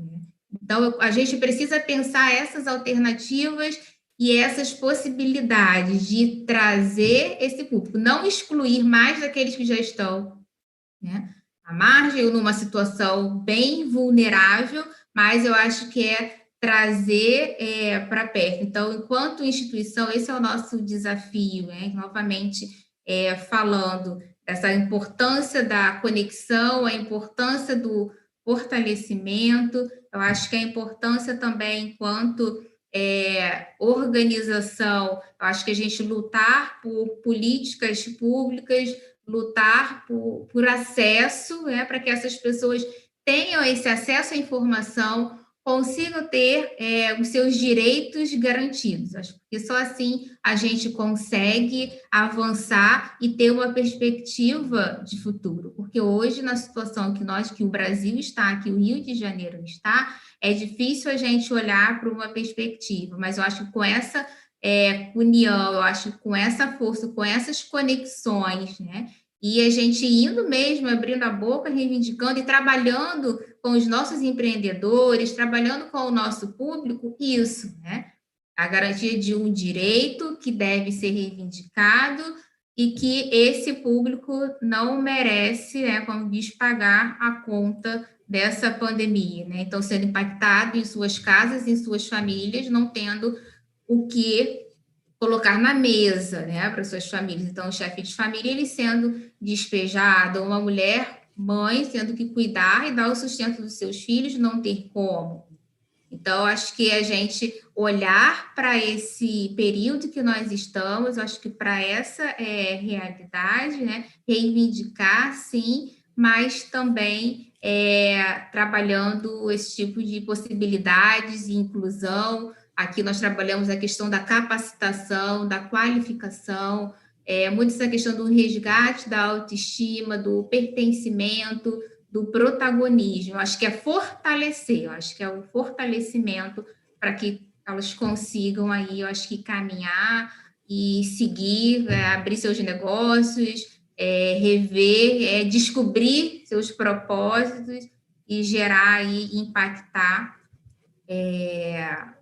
S2: Então, a gente precisa pensar essas alternativas e essas possibilidades de trazer esse público, não excluir mais daqueles que já estão, né, à margem ou numa situação bem vulnerável, mas eu acho que é trazer para perto. Então, enquanto instituição, esse é o nosso desafio, né? Novamente, falando dessa importância da conexão, a importância do fortalecimento, eu acho que a importância também, enquanto organização, eu acho que a gente lutar por políticas públicas, lutar por acesso, né, para que essas pessoas tenham esse acesso à informação, consigam ter os seus direitos garantidos. Acho que só assim a gente consegue avançar e ter uma perspectiva de futuro, porque hoje, na situação que o Brasil está, que o Rio de Janeiro está, é difícil a gente olhar para uma perspectiva, mas eu acho que com essa união, eu acho que com essa força, com essas conexões, né, e a gente indo mesmo, abrindo a boca, reivindicando e trabalhando com os nossos empreendedores, trabalhando com o nosso público, isso, né? A garantia de um direito que deve ser reivindicado e que esse público não merece, né, como diz, pagar a conta dessa pandemia, né? Então, sendo impactado em suas casas, em suas famílias, não tendo o que colocar na mesa, né, para suas famílias. Então, o chefe de família, ele sendo despejado, uma mulher, mãe, tendo que cuidar e dar o sustento dos seus filhos, não ter como. Então, acho que a gente olhar para esse período que nós estamos, acho que para essa realidade, né, reivindicar, sim, mas também trabalhando esse tipo de possibilidades e inclusão. Aqui nós trabalhamos a questão da capacitação, da qualificação, muito essa questão do resgate da autoestima, do pertencimento, do protagonismo. Acho que é fortalecer, acho que é o fortalecimento para que elas consigam aí, eu acho que caminhar e seguir, abrir seus negócios, rever, descobrir seus propósitos e gerar e impactar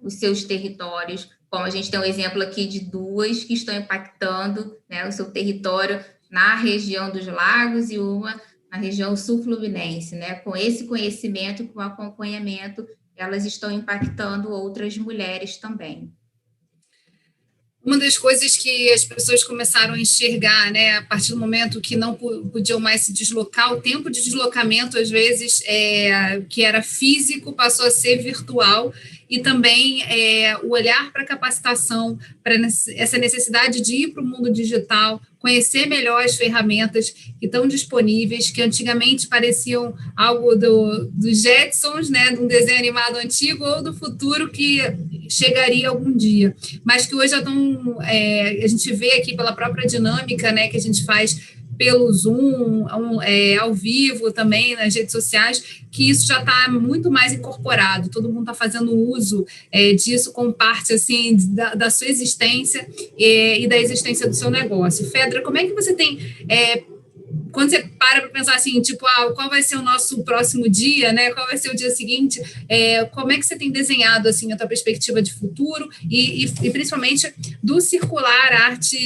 S2: os seus territórios, como a gente tem um exemplo aqui de duas que estão impactando, né, o seu território na região dos lagos e uma na região sul-fluminense, né? Com esse conhecimento, com acompanhamento, elas estão impactando outras mulheres também.
S1: Uma das coisas que as pessoas começaram a enxergar, né, a partir do momento que não podiam mais se deslocar, o tempo de deslocamento, às vezes, que era físico, passou a ser virtual, e também o olhar para a capacitação, para essa necessidade de ir para o mundo digital, conhecer melhor as ferramentas que estão disponíveis, que antigamente pareciam algo dos Jetsons, né, de um desenho animado antigo, ou do futuro que chegaria algum dia, mas que hoje já estão, a gente vê aqui pela própria dinâmica, né, que a gente faz pelo Zoom, ao vivo também, nas redes sociais, que isso já está muito mais incorporado, todo mundo está fazendo uso disso como parte, assim, da sua existência e da existência do seu negócio. Fedra, como é que você tem... quando você para pensar assim, tipo, qual vai ser o nosso próximo dia, né? Qual vai ser o dia seguinte? Como é que você tem desenhado assim a tua perspectiva de futuro e principalmente do circular arte,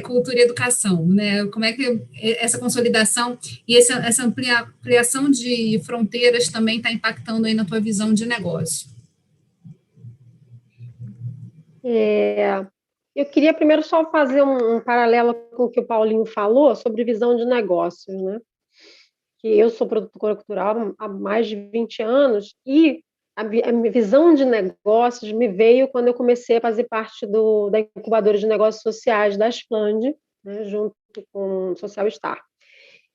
S1: cultura e educação, né? Como é que essa consolidação e essa ampliação de fronteiras também está impactando aí na tua visão de negócio?
S4: Eu queria primeiro só fazer um paralelo com o que o Paulinho falou sobre visão de negócios, né? Que eu sou produtora cultural há mais de 20 anos e a minha visão de negócios me veio quando eu comecei a fazer parte da incubadora de negócios sociais da Splend, né, junto com o Social Star.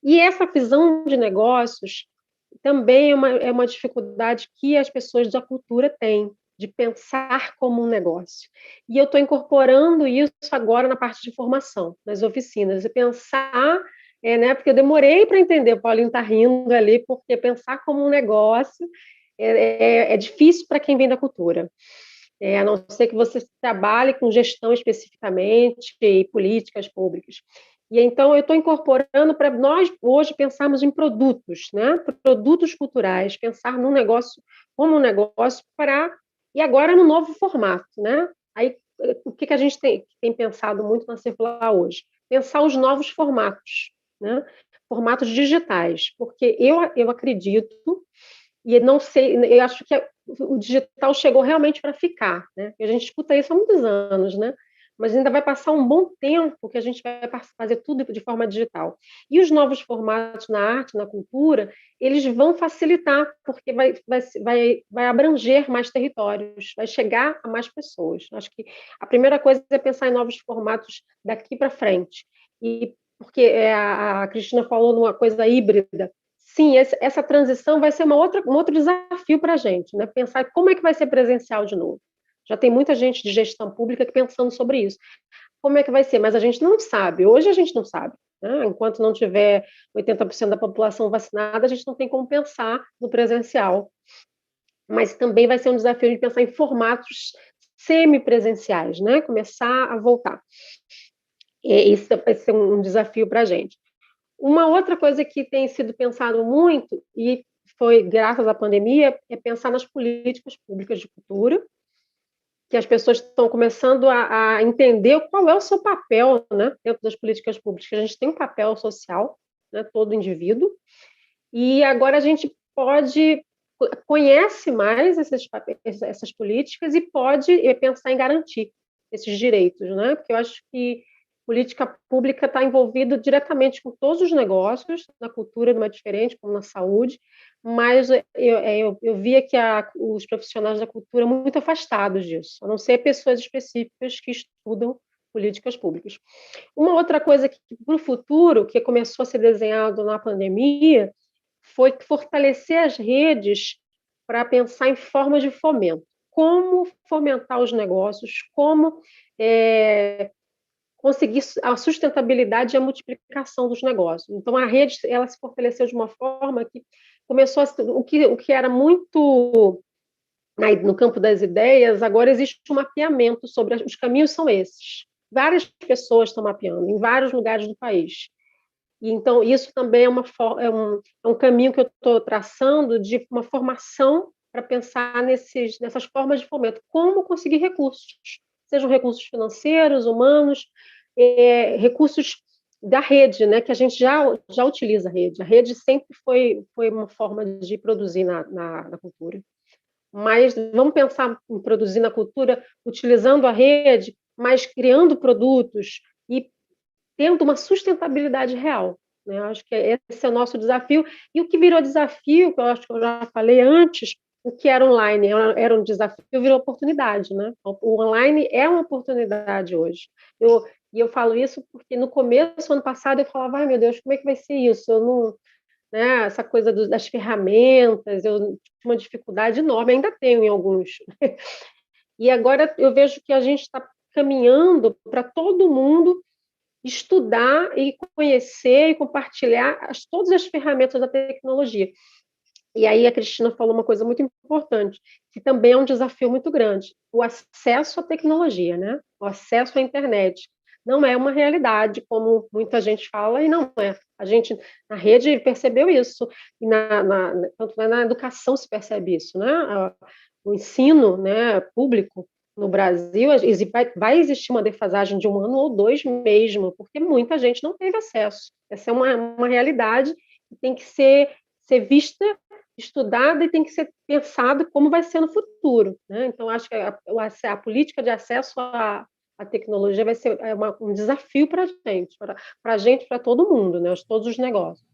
S4: E essa visão de negócios também é uma dificuldade que as pessoas da cultura têm, de pensar como um negócio. E eu estou incorporando isso agora na parte de formação, nas oficinas, de pensar, né, porque eu demorei para entender, o Paulinho está rindo ali, porque pensar como um negócio é difícil para quem vem da cultura. A não ser que você trabalhe com gestão especificamente e políticas públicas. E então eu estou incorporando para nós hoje pensarmos em produtos, né? Produtos culturais, pensar no negócio como um negócio e agora no novo formato, né? Aí o que a gente tem pensado muito na Circular hoje? Pensar os novos formatos, né? Formatos digitais, porque eu acredito e não sei, eu acho que o digital chegou realmente para ficar, né? E a gente escuta isso há muitos anos, né? Mas ainda vai passar um bom tempo que a gente vai fazer tudo de forma digital. E os novos formatos na arte, na cultura, eles vão facilitar, porque vai abranger mais territórios, vai chegar a mais pessoas. Acho que a primeira coisa é pensar em novos formatos daqui para frente. E porque a Cristina falou numa coisa híbrida, sim, essa transição vai ser um outro desafio para a gente, né? Pensar como é que vai ser presencial de novo. Já tem muita gente de gestão pública pensando sobre isso. Como é que vai ser? Mas a gente não sabe. Hoje a gente não sabe. Né? Enquanto não tiver 80% da população vacinada, a gente não tem como pensar no presencial. Mas também vai ser um desafio de pensar em formatos semipresenciais, né? Começar a voltar. Isso vai ser um desafio para a gente. Uma outra coisa que tem sido pensado muito, e foi graças à pandemia, é pensar nas políticas públicas de cultura, que as pessoas estão começando a entender qual é o seu papel, né, dentro das políticas públicas. A gente tem um papel social, né, todo indivíduo, e agora a gente conhece mais essas políticas e pode pensar em garantir esses direitos, né? Porque eu acho que política pública está envolvida diretamente com todos os negócios, na cultura não é diferente, como na saúde, mas eu via que os profissionais da cultura muito afastados disso, a não ser pessoas específicas que estudam políticas públicas. Uma outra coisa que, para o futuro, que começou a ser desenhado na pandemia, foi fortalecer as redes para pensar em formas de fomento. Como fomentar os negócios, como conseguir a sustentabilidade e a multiplicação dos negócios. Então, a rede ela se fortaleceu de uma forma que começou o que era muito no campo das ideias, agora existe um mapeamento sobre os caminhos são esses. Várias pessoas estão mapeando em vários lugares do país. E, então, isso também é um caminho que eu estou traçando de uma formação para pensar nessas formas de fomento. Como conseguir recursos, sejam recursos financeiros, humanos, recursos da rede, né, que a gente já utiliza a rede. A rede sempre foi uma forma de produzir na cultura. Mas vamos pensar em produzir na cultura utilizando a rede, mas criando produtos e tendo uma sustentabilidade real. Né? Eu acho que esse é o nosso desafio. E o que virou desafio, que eu acho que eu já falei antes, o que era online era um desafio, virou oportunidade. Né? O online é uma oportunidade hoje. E eu falo isso porque no começo, ano passado, eu falava, ai meu Deus, como é que vai ser isso? Eu não... Né, essa coisa das ferramentas, eu tinha uma dificuldade enorme, ainda tenho em alguns. E agora eu vejo que a gente está caminhando para todo mundo estudar e conhecer e compartilhar todas as ferramentas da tecnologia. E aí a Cristina falou uma coisa muito importante, que também é um desafio muito grande, o acesso à tecnologia, né? O acesso à internet. Não é uma realidade, como muita gente fala, e não é. A gente, na rede, percebeu isso, e tanto na educação se percebe isso, né? O ensino, né, público no Brasil, vai existir uma defasagem de 1 ano ou 2 mesmo, porque muita gente não teve acesso. Essa é uma realidade que tem que ser vista, estudada e tem que ser pensado como vai ser no futuro. Né? Então, acho que a política de acesso à tecnologia vai ser um desafio para a gente, para todo mundo, né? Todos os negócios.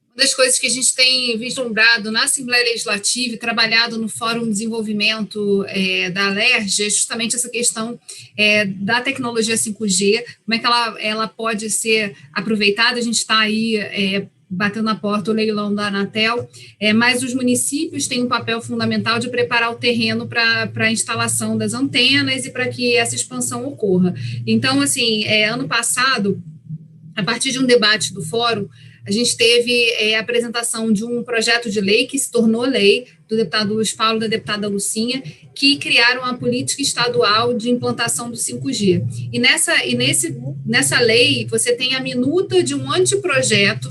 S1: Uma das coisas que a gente tem vislumbrado na Assembleia Legislativa e trabalhado no Fórum de Desenvolvimento da Alerj é justamente essa questão da tecnologia 5G, como é que ela pode ser aproveitada. A gente está aí batendo na porta o leilão da Anatel, mas os municípios têm um papel fundamental de preparar o terreno para a instalação das antenas e para que essa expansão ocorra. Então, assim, ano passado, a partir de um debate do Fórum, a gente teve a apresentação de um projeto de lei que se tornou lei, do deputado Luiz Paulo e da deputada Lucinha, que criaram a política estadual de implantação do 5G. E nessa lei, você tem a minuta de um anteprojeto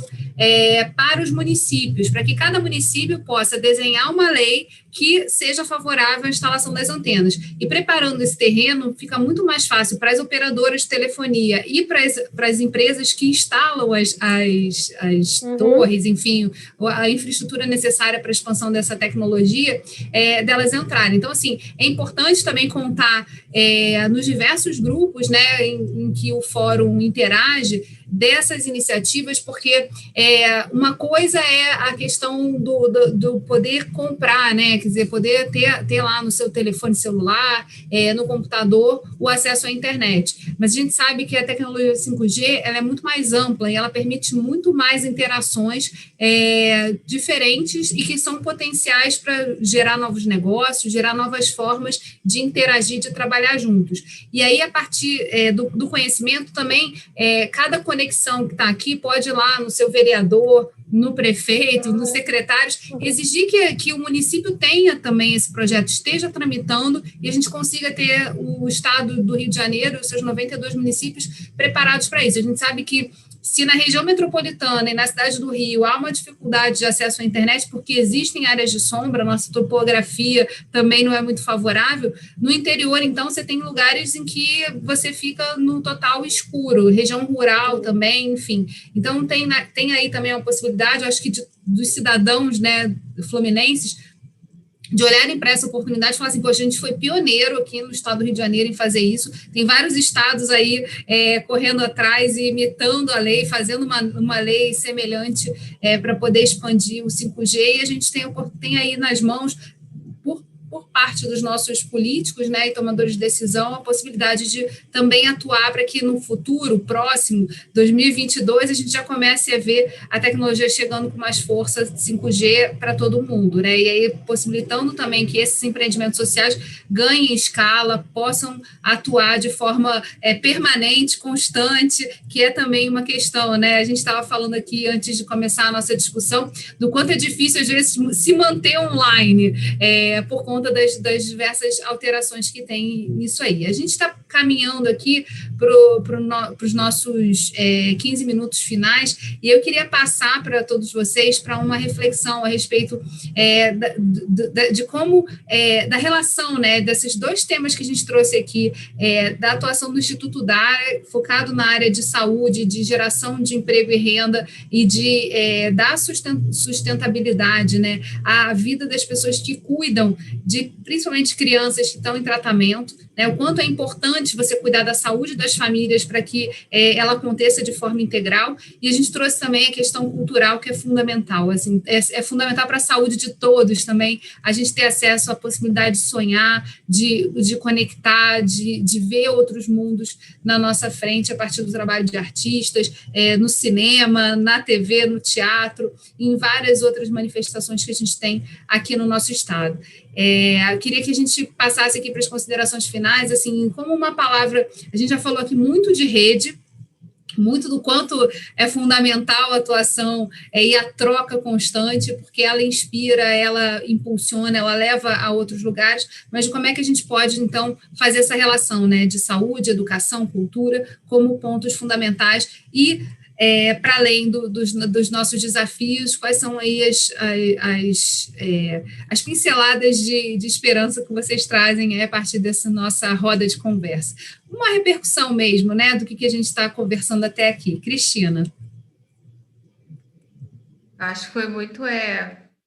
S1: para os municípios, para que cada município possa desenhar uma lei que seja favorável à instalação das antenas. E preparando esse terreno, fica muito mais fácil para as operadoras de telefonia e para as empresas que instalam as torres, enfim, a infraestrutura necessária para a expansão dessa tecnologia, delas entrarem. Então, assim, é importante também contar nos diversos grupos, né, em que o fórum interage, dessas iniciativas, porque uma coisa é a questão do poder comprar, né? Quer dizer, poder ter lá no seu telefone celular, no computador, o acesso à internet. Mas a gente sabe que a tecnologia 5G ela é muito mais ampla e ela permite muito mais interações diferentes e que são potenciais para gerar novos negócios, gerar novas formas de interagir, de trabalhar juntos. E aí, a partir do conhecimento também, cada conexão que está aqui pode ir lá no seu vereador, no prefeito, nos secretários, exigir que o município tenha também esse projeto, esteja tramitando e a gente consiga ter o estado do Rio de Janeiro, os seus 92 municípios preparados para isso. A gente sabe que se na região metropolitana e na cidade do Rio há uma dificuldade de acesso à internet, porque existem áreas de sombra, nossa topografia também não é muito favorável, no interior, então, você tem lugares em que você fica no total escuro, região rural também, enfim. Então, tem aí também uma possibilidade, eu acho que dos cidadãos, né, fluminenses, de olharem para essa oportunidade e falar assim, poxa, a gente foi pioneiro aqui no estado do Rio de Janeiro em fazer isso, tem vários estados aí correndo atrás e imitando a lei, fazendo uma lei semelhante para poder expandir o 5G, e a gente tem aí nas mãos, por parte dos nossos políticos, né, e tomadores de decisão, a possibilidade de também atuar para que no futuro próximo, 2022, a gente já comece a ver a tecnologia chegando com mais força 5G para todo mundo, né, e aí possibilitando também que esses empreendimentos sociais ganhem escala, possam atuar de forma permanente, constante, que é também uma questão, né, a gente estava falando aqui antes de começar a nossa discussão, do quanto é difícil às vezes se manter online, por conta das diversas alterações que tem nisso aí. A gente está caminhando aqui para os nossos 15 minutos finais, e eu queria passar para todos vocês para uma reflexão a respeito de como, da relação, né, desses dois temas que a gente trouxe aqui, da atuação do Instituto DARA, focado na área de saúde, de geração de emprego e renda, e da sustentabilidade, né, à vida das pessoas que cuidam principalmente crianças que estão em tratamento, né, o quanto é importante você cuidar da saúde das famílias para que ela aconteça de forma integral, e a gente trouxe também a questão cultural, que é fundamental, assim, é fundamental para a saúde de todos também, a gente ter acesso à possibilidade de sonhar, de conectar, de ver outros mundos na nossa frente a partir do trabalho de artistas, no cinema, na TV, no teatro, e em várias outras manifestações que a gente tem aqui no nosso estado. Eu queria que a gente passasse aqui para as considerações finais, assim, como uma palavra, a gente já falou aqui muito de rede, muito do quanto é fundamental a atuação e a troca constante, porque ela inspira, ela impulsiona, ela leva a outros lugares, mas como é que a gente pode, então, fazer essa relação, né, de saúde, educação, cultura, como pontos fundamentais e para além dos nossos desafios, quais são aí as pinceladas de esperança que vocês trazem a partir dessa nossa roda de conversa? Uma repercussão mesmo, né, do que a gente está conversando até aqui. Cristina.
S2: Acho que foi muito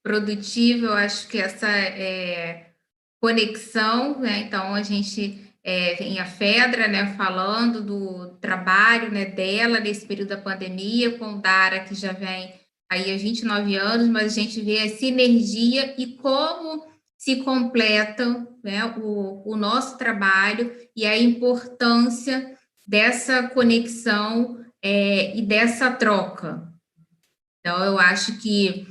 S2: produtivo, eu acho que essa conexão, né, então a gente... tem a Fedra, né, falando do trabalho, né, dela nesse período da pandemia, com o Dara, que já vem aí há 29 anos, mas a gente vê a sinergia e como se completam, né, o nosso trabalho e a importância dessa conexão e dessa troca. Então, eu acho que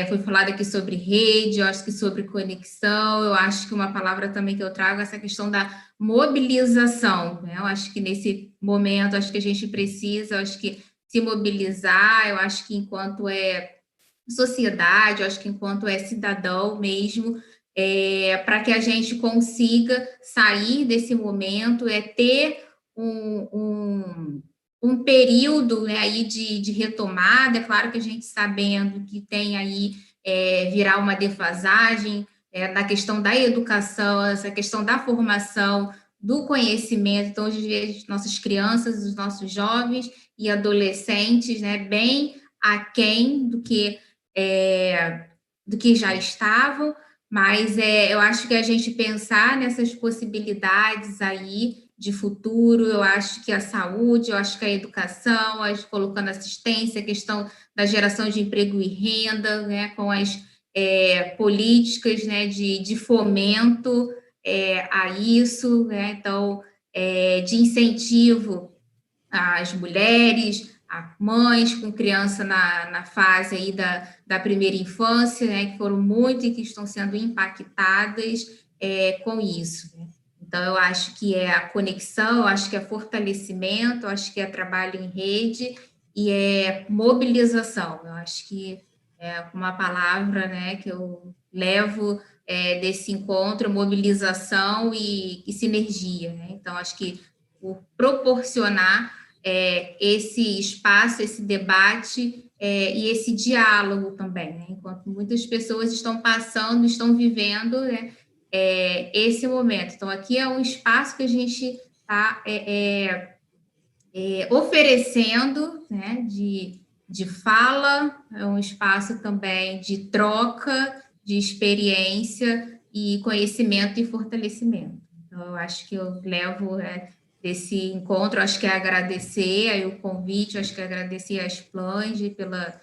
S2: foi falado aqui sobre rede, eu acho que sobre conexão, eu acho que uma palavra também que eu trago é essa questão da mobilização, né? Eu acho que nesse momento, acho que a gente precisa, acho que se mobilizar, eu acho que enquanto sociedade, eu acho que enquanto cidadão mesmo, para que a gente consiga sair desse momento, ter um período, né, aí de retomada. É claro que a gente sabendo que tem aí virar uma defasagem na questão da educação, essa questão da formação, do conhecimento. Então, hoje as nossas crianças, os nossos jovens e adolescentes, né, bem aquém do que já estavam, mas eu acho que a gente pensar nessas possibilidades aí de futuro, eu acho que a saúde, eu acho que a educação, colocando assistência, a questão da geração de emprego e renda, né, com as políticas, né, de fomento a isso, né, então, de incentivo às mulheres, a mães com criança na fase aí da primeira infância, né, que foram muito e que estão sendo impactadas com isso, né? Então, eu acho que a conexão, eu acho que fortalecimento, eu acho que trabalho em rede e mobilização. Eu acho que uma palavra, né, que eu levo desse encontro, mobilização e sinergia, né? Então, acho que por proporcionar esse espaço, esse debate e esse diálogo também, né? Enquanto muitas pessoas estão passando, estão vivendo, né, esse momento. Então, aqui é um espaço que a gente está oferecendo, né, de fala, é um espaço também de troca, de experiência e conhecimento e fortalecimento. Então, eu acho que eu levo desse encontro, acho que agradecer aí o convite, acho que agradecer às Plange pela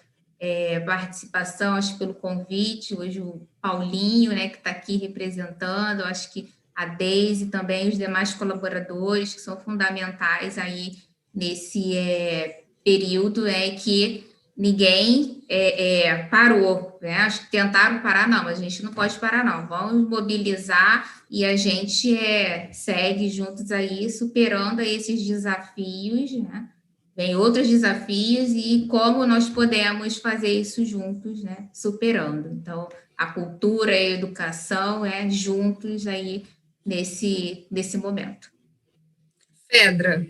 S2: participação, acho pelo convite, hoje o Paulinho, né, que está aqui representando, acho que a Deise também, os demais colaboradores que são fundamentais aí nesse período que ninguém parou, né? Acho que tentaram parar, não, mas a gente não pode parar, não. Vamos mobilizar e a gente segue juntos aí, superando esses desafios, né? Vem outros desafios e como nós podemos fazer isso juntos, né? Superando. Então, a cultura e a educação juntos aí nesse momento.
S1: Pedra.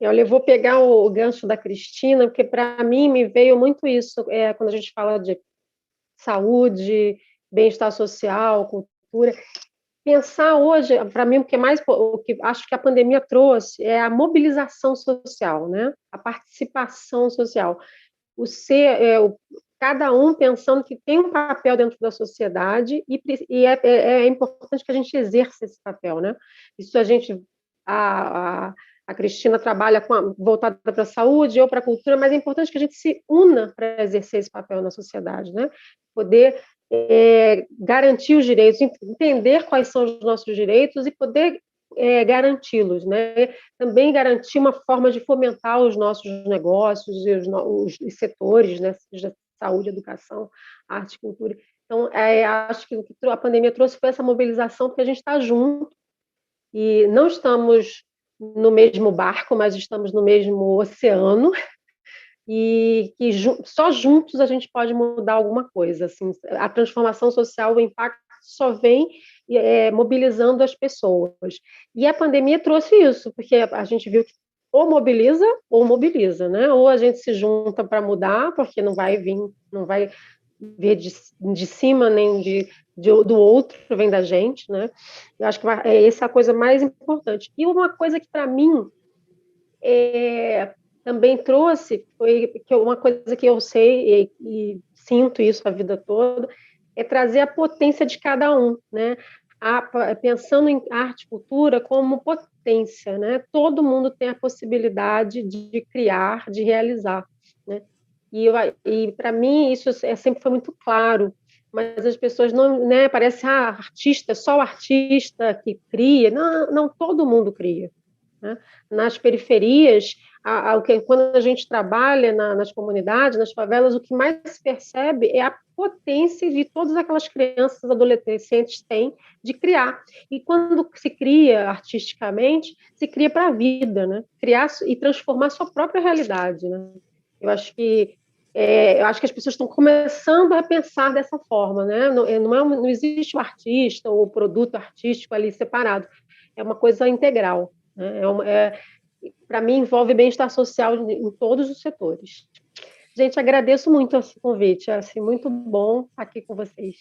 S4: Eu vou pegar o gancho da Cristina, porque para mim me veio muito isso, quando a gente fala de saúde, bem-estar social, cultura. Pensar hoje, para mim, o que acho que a pandemia trouxe é a mobilização social, né? A participação social. Cada um pensando que tem um papel dentro da sociedade e é importante que a gente exerça esse papel, né? Isso a Cristina trabalha voltada para a saúde, eu para a cultura, mas é importante que a gente se una para exercer esse papel na sociedade, né? Poder garantir os direitos, entender quais são os nossos direitos e poder garanti-los, né? Também garantir uma forma de fomentar os nossos negócios e os setores, né? Seja saúde, educação, arte, cultura. Então, acho que o que a pandemia trouxe foi essa mobilização, porque a gente está junto e não estamos no mesmo barco, mas estamos no mesmo oceano, e que só juntos a gente pode mudar alguma coisa. Assim, a transformação social, o impacto só vem mobilizando as pessoas. E a pandemia trouxe isso, porque a gente viu que ou mobiliza, né? Ou a gente se junta para mudar, porque não vai ver de cima nem do outro, vem da gente, né? Eu acho que essa é a coisa mais importante. E uma coisa que, para mim, também trouxe, foi uma coisa que eu sei e sinto isso a vida toda, é trazer a potência de cada um, né? Pensando em arte e cultura como potência, né? Todo mundo tem a possibilidade de criar, de realizar, né? E para mim isso sempre foi muito claro, mas as pessoas não, né? Parece artista, só o artista que cria, não todo mundo cria, né? Nas periferias, quando a gente trabalha nas comunidades, nas favelas, o que mais se percebe é a potência de todas aquelas crianças, adolescentes têm de criar. E quando se cria artisticamente, se cria para a vida, né? Criar e transformar a sua própria realidade, né? Eu acho que as pessoas estão começando a pensar dessa forma, né? Não existe o artista ou o produto artístico ali separado, é uma coisa integral, né? Para mim, envolve bem-estar social em todos os setores. Gente, agradeço muito esse convite, é assim, muito bom estar aqui com vocês.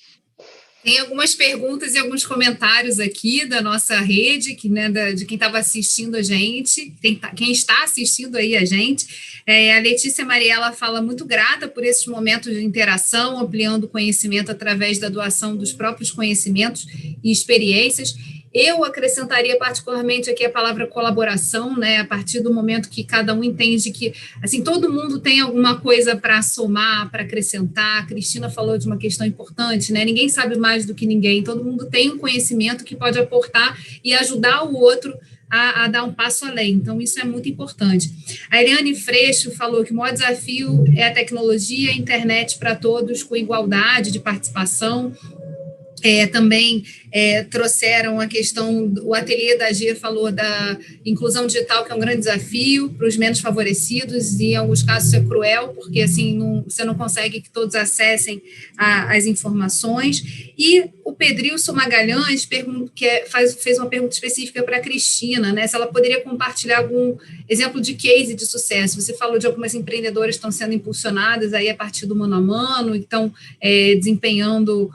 S1: Tem algumas perguntas e alguns comentários aqui da nossa rede, de quem estava assistindo a gente, quem está assistindo aí a gente. A Letícia Mariela fala muito grata por esses momentos de interação, ampliando o conhecimento através da doação dos próprios conhecimentos e experiências. Eu acrescentaria particularmente aqui a palavra colaboração, né? A partir do momento que cada um entende que, assim, todo mundo tem alguma coisa para somar, para acrescentar. A Cristina falou de uma questão importante, né? Ninguém sabe mais do que ninguém. Todo mundo tem um conhecimento que pode aportar e ajudar o outro a dar um passo além. Então, isso é muito importante. A Eliane Freixo falou que o maior desafio é a tecnologia, a internet para todos, com igualdade de participação. Também trouxeram a questão, o ateliê da Gia falou da inclusão digital, que é um grande desafio para os menos favorecidos, e em alguns casos é cruel, porque assim você não consegue que todos acessem as informações. E o Pedrilson Magalhães fez uma pergunta específica para a Cristina, né, se ela poderia compartilhar algum exemplo de case de sucesso. Você falou de algumas empreendedoras que estão sendo impulsionadas aí a partir do Mano a Mano, então desempenhando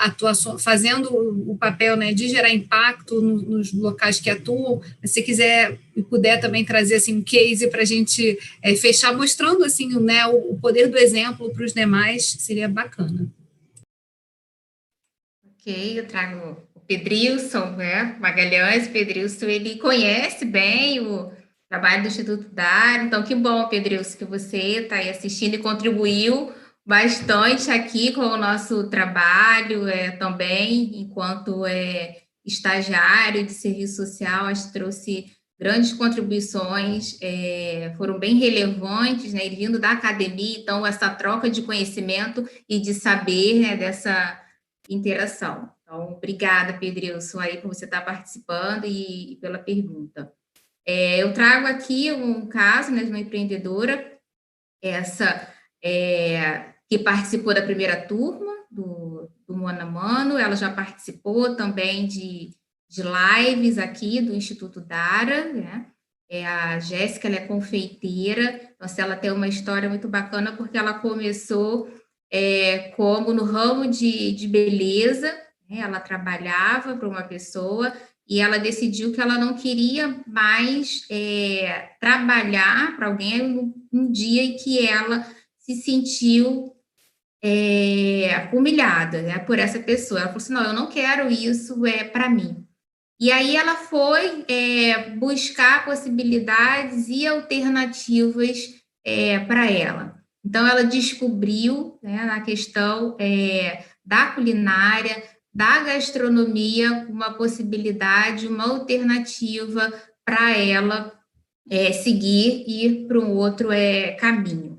S1: atuação, fazendo o papel, né, de gerar impacto nos locais que atuam. Se você quiser e puder também trazer assim, um case para a gente fechar, mostrando assim, né, o poder do exemplo para os demais, seria bacana.
S2: Ok, eu trago o Pedrilson, né, Magalhães. Pedrilson, ele conhece bem o trabalho do Instituto Dara, então que bom, Pedrilson, que você está aí assistindo e contribuiu bastante aqui com o nosso trabalho, também, enquanto estagiário de serviço social, acho que trouxe grandes contribuições, foram bem relevantes, né, vindo da academia, então, essa troca de conhecimento e de saber, né, dessa interação. Então, obrigada, Pedrilson, aí por você estar participando e pela pergunta. Eu trago aqui um caso, né, de uma empreendedora, que participou da primeira turma do Mano a Mano. Ela já participou também de lives aqui do Instituto Dara, né? A Jéssica, ela é confeiteira, então ela tem uma história muito bacana, porque ela começou como no ramo de beleza, né? Ela trabalhava para uma pessoa e ela decidiu que ela não queria mais trabalhar para alguém no dia em que ela se sentiu humilhada, né, por essa pessoa. Ela falou assim, não, eu não quero isso para mim. E aí ela foi buscar possibilidades e alternativas para ela. Então, ela descobriu, né, na questão da culinária, da gastronomia, uma possibilidade, uma alternativa para ela seguir e ir para um outro caminho.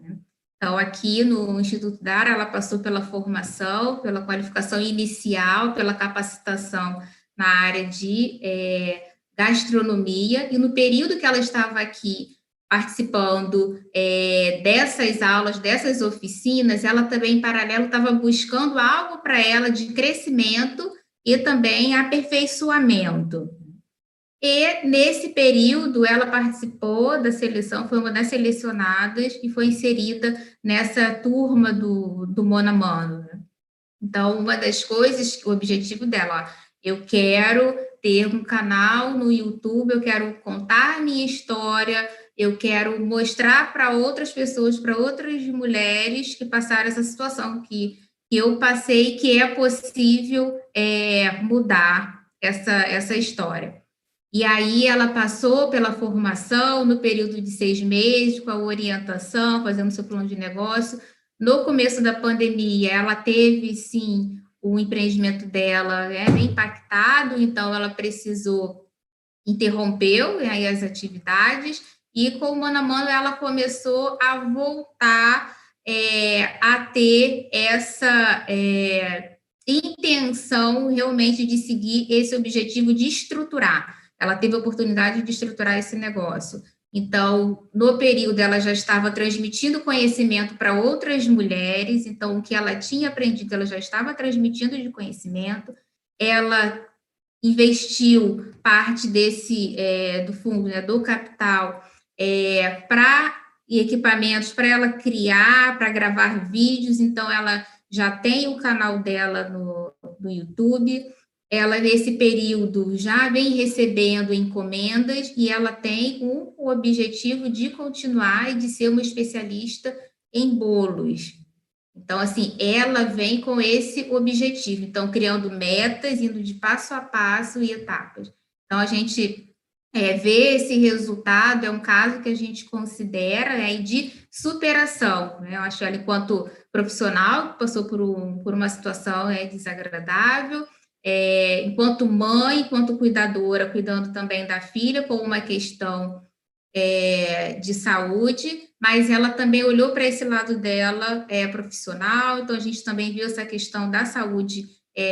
S2: Então, aqui no Instituto Dara, ela passou pela formação, pela qualificação inicial, pela capacitação na área de gastronomia, e no período que ela estava aqui participando dessas aulas, dessas oficinas, ela também, em paralelo, estava buscando algo para ela de crescimento e também aperfeiçoamento. E, nesse período, ela participou da seleção, foi uma das selecionadas e foi inserida nessa turma do Mano a Mano, né? Então, uma das coisas, o objetivo dela, eu quero ter um canal no YouTube, eu quero contar a minha história, eu quero mostrar para outras pessoas, para outras mulheres que passaram essa situação que eu passei, que é possível mudar essa história. E aí ela passou pela formação no período de 6 meses, com a orientação, fazendo seu plano de negócio. No começo da pandemia, ela teve, sim, o empreendimento dela bem impactado, então ela interrompeu as atividades, e com o Mano a Mano ela começou a voltar a ter essa intenção realmente de seguir esse objetivo de estruturar. Ela teve a oportunidade de estruturar esse negócio. Então, no período, ela já estava transmitindo conhecimento para outras mulheres, então, o que ela tinha aprendido, ela já estava transmitindo de conhecimento, ela investiu parte do fundo, né, do capital, para equipamentos para ela criar, para gravar vídeos, então ela já tem o canal dela no YouTube, ela nesse período já vem recebendo encomendas e ela tem o objetivo de continuar e de ser uma especialista em bolos. Então, assim, ela vem com esse objetivo, então, criando metas, indo de passo a passo e etapas. Então, a gente vê esse resultado, é um caso que a gente considera de superação, né? Eu acho que ela, enquanto profissional, que passou por uma situação desagradável, enquanto mãe, enquanto cuidadora, cuidando também da filha, com uma questão de saúde, mas ela também olhou para esse lado dela profissional, então a gente também viu essa questão da saúde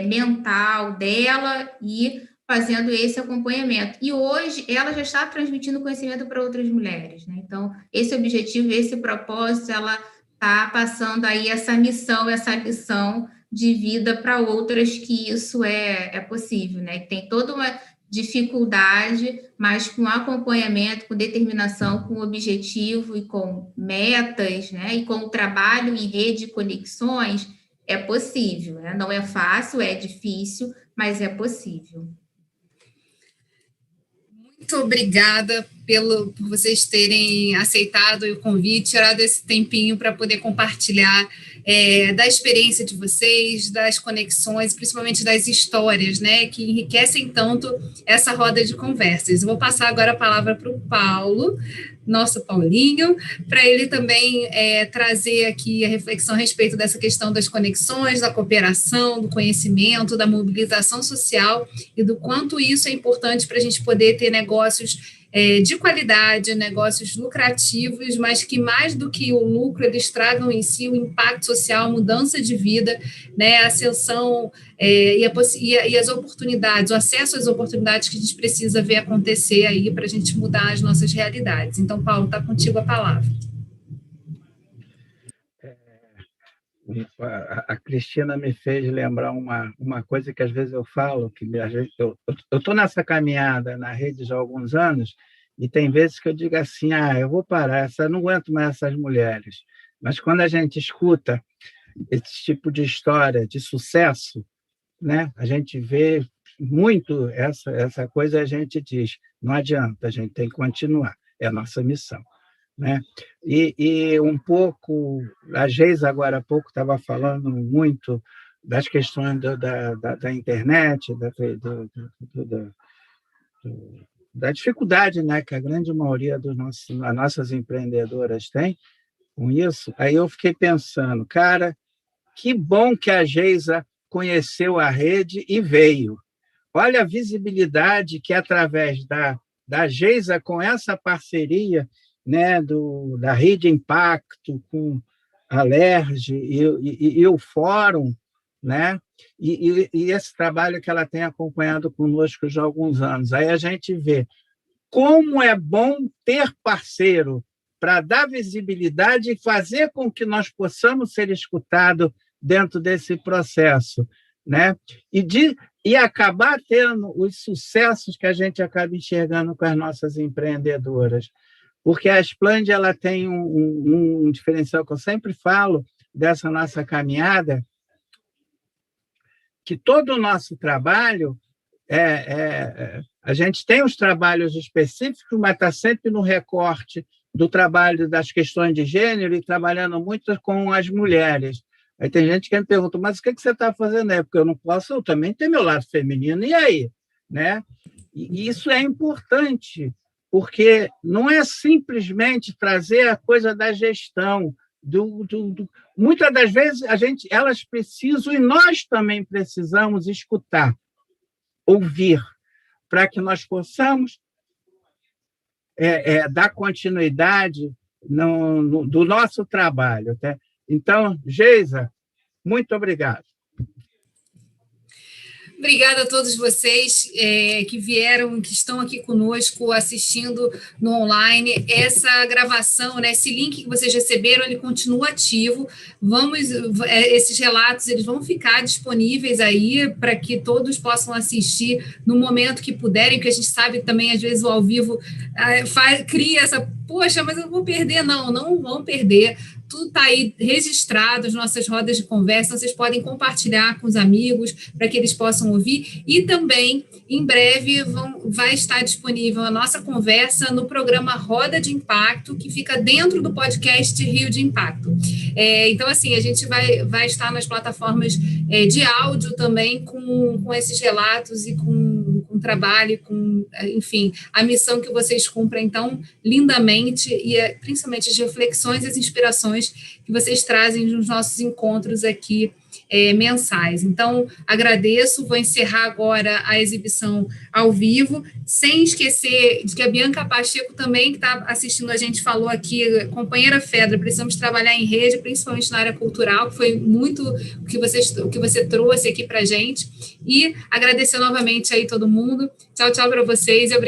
S2: mental dela e fazendo esse acompanhamento. E hoje ela já está transmitindo conhecimento para outras mulheres, né? Então, esse objetivo, esse propósito, ela está passando aí essa missão, essa lição de vida para outras, que isso é possível, né? Tem toda uma dificuldade, mas com acompanhamento, com determinação, com objetivo e com metas, né? E com o trabalho em rede e conexões, é possível, né? Não é fácil, é difícil, mas é possível.
S1: Muito obrigada por vocês terem aceitado o convite, tirado esse tempinho para poder compartilhar da experiência de vocês, das conexões, principalmente das histórias, né, que enriquecem tanto essa roda de conversas. Eu vou passar agora a palavra para o Paulo, nosso Paulinho, para ele também trazer aqui a reflexão a respeito dessa questão das conexões, da cooperação, do conhecimento, da mobilização social e do quanto isso é importante para a gente poder ter negócios de qualidade, negócios lucrativos, mas que mais do que o lucro, eles tragam em si o impacto social, mudança de vida, né, a ascensão e as oportunidades, o acesso às oportunidades que a gente precisa ver acontecer aí para a gente mudar as nossas realidades. Então, Paulo, está contigo a palavra.
S3: A Cristina me fez lembrar uma coisa que às vezes eu falo, que eu estou nessa caminhada na rede já há alguns anos, e tem vezes que eu digo assim, eu vou parar, não aguento mais essas mulheres. Mas quando a gente escuta esse tipo de história de sucesso, né, a gente vê muito essa coisa, a gente diz, não adianta, a gente tem que continuar, é a nossa missão. Né? E um pouco, a Geisa agora há pouco estava falando muito das questões da internet, da dificuldade, né, que a grande maioria das nossas empreendedoras tem com isso. Aí eu fiquei pensando, cara, que bom que a Geisa conheceu a rede e veio. Olha a visibilidade que, através da Geisa, com essa parceria, né, da Rede Impacto com a LERJ e o Fórum, né, e esse trabalho que ela tem acompanhado conosco já há alguns anos. Aí a gente vê como é bom ter parceiro para dar visibilidade e fazer com que nós possamos ser escutados dentro desse processo, né? E acabar tendo os sucessos que a gente acaba enxergando com as nossas empreendedoras. Porque a Splend, ela tem um diferencial que eu sempre falo dessa nossa caminhada, que todo o nosso trabalho, a gente tem os trabalhos específicos, mas está sempre no recorte do trabalho das questões de gênero e trabalhando muito com as mulheres. Aí tem gente que me pergunta, mas o que você está fazendo aí? Porque eu não posso, eu também tenho meu lado feminino, e aí? Né? E isso é importante, porque não é simplesmente trazer a coisa da gestão. Muitas das vezes elas precisam, e nós também precisamos escutar, ouvir, para que nós possamos dar continuidade do nosso trabalho. Tá? Então, Geisa, muito obrigado.
S1: Obrigada a todos vocês que vieram, que estão aqui conosco assistindo no online. Essa gravação, né, esse link que vocês receberam, ele continua ativo. Esses relatos eles vão ficar disponíveis aí para que todos possam assistir no momento que puderem, porque a gente sabe também, às vezes, o ao vivo cria essa, poxa, mas eu vou perder. Não vão perder. Tudo está aí registrado, as nossas rodas de conversa, então vocês podem compartilhar com os amigos para que eles possam ouvir, e também, em breve, vai estar disponível a nossa conversa no programa Roda de Impacto, que fica dentro do podcast Rio de Impacto. Então, assim, a gente vai estar nas plataformas de áudio também com esses relatos e com trabalho, enfim, a missão que vocês cumprem tão lindamente, e principalmente as reflexões e as inspirações que vocês trazem nos nossos encontros aqui mensais. Então, agradeço, vou encerrar agora a exibição ao vivo, sem esquecer de que a Bianca Pacheco também, que está assistindo a gente, falou aqui, companheira Fedra, precisamos trabalhar em rede, principalmente na área cultural, que foi muito o que você trouxe aqui para a gente, e agradecer novamente aí todo mundo. Tchau para vocês e obrigada.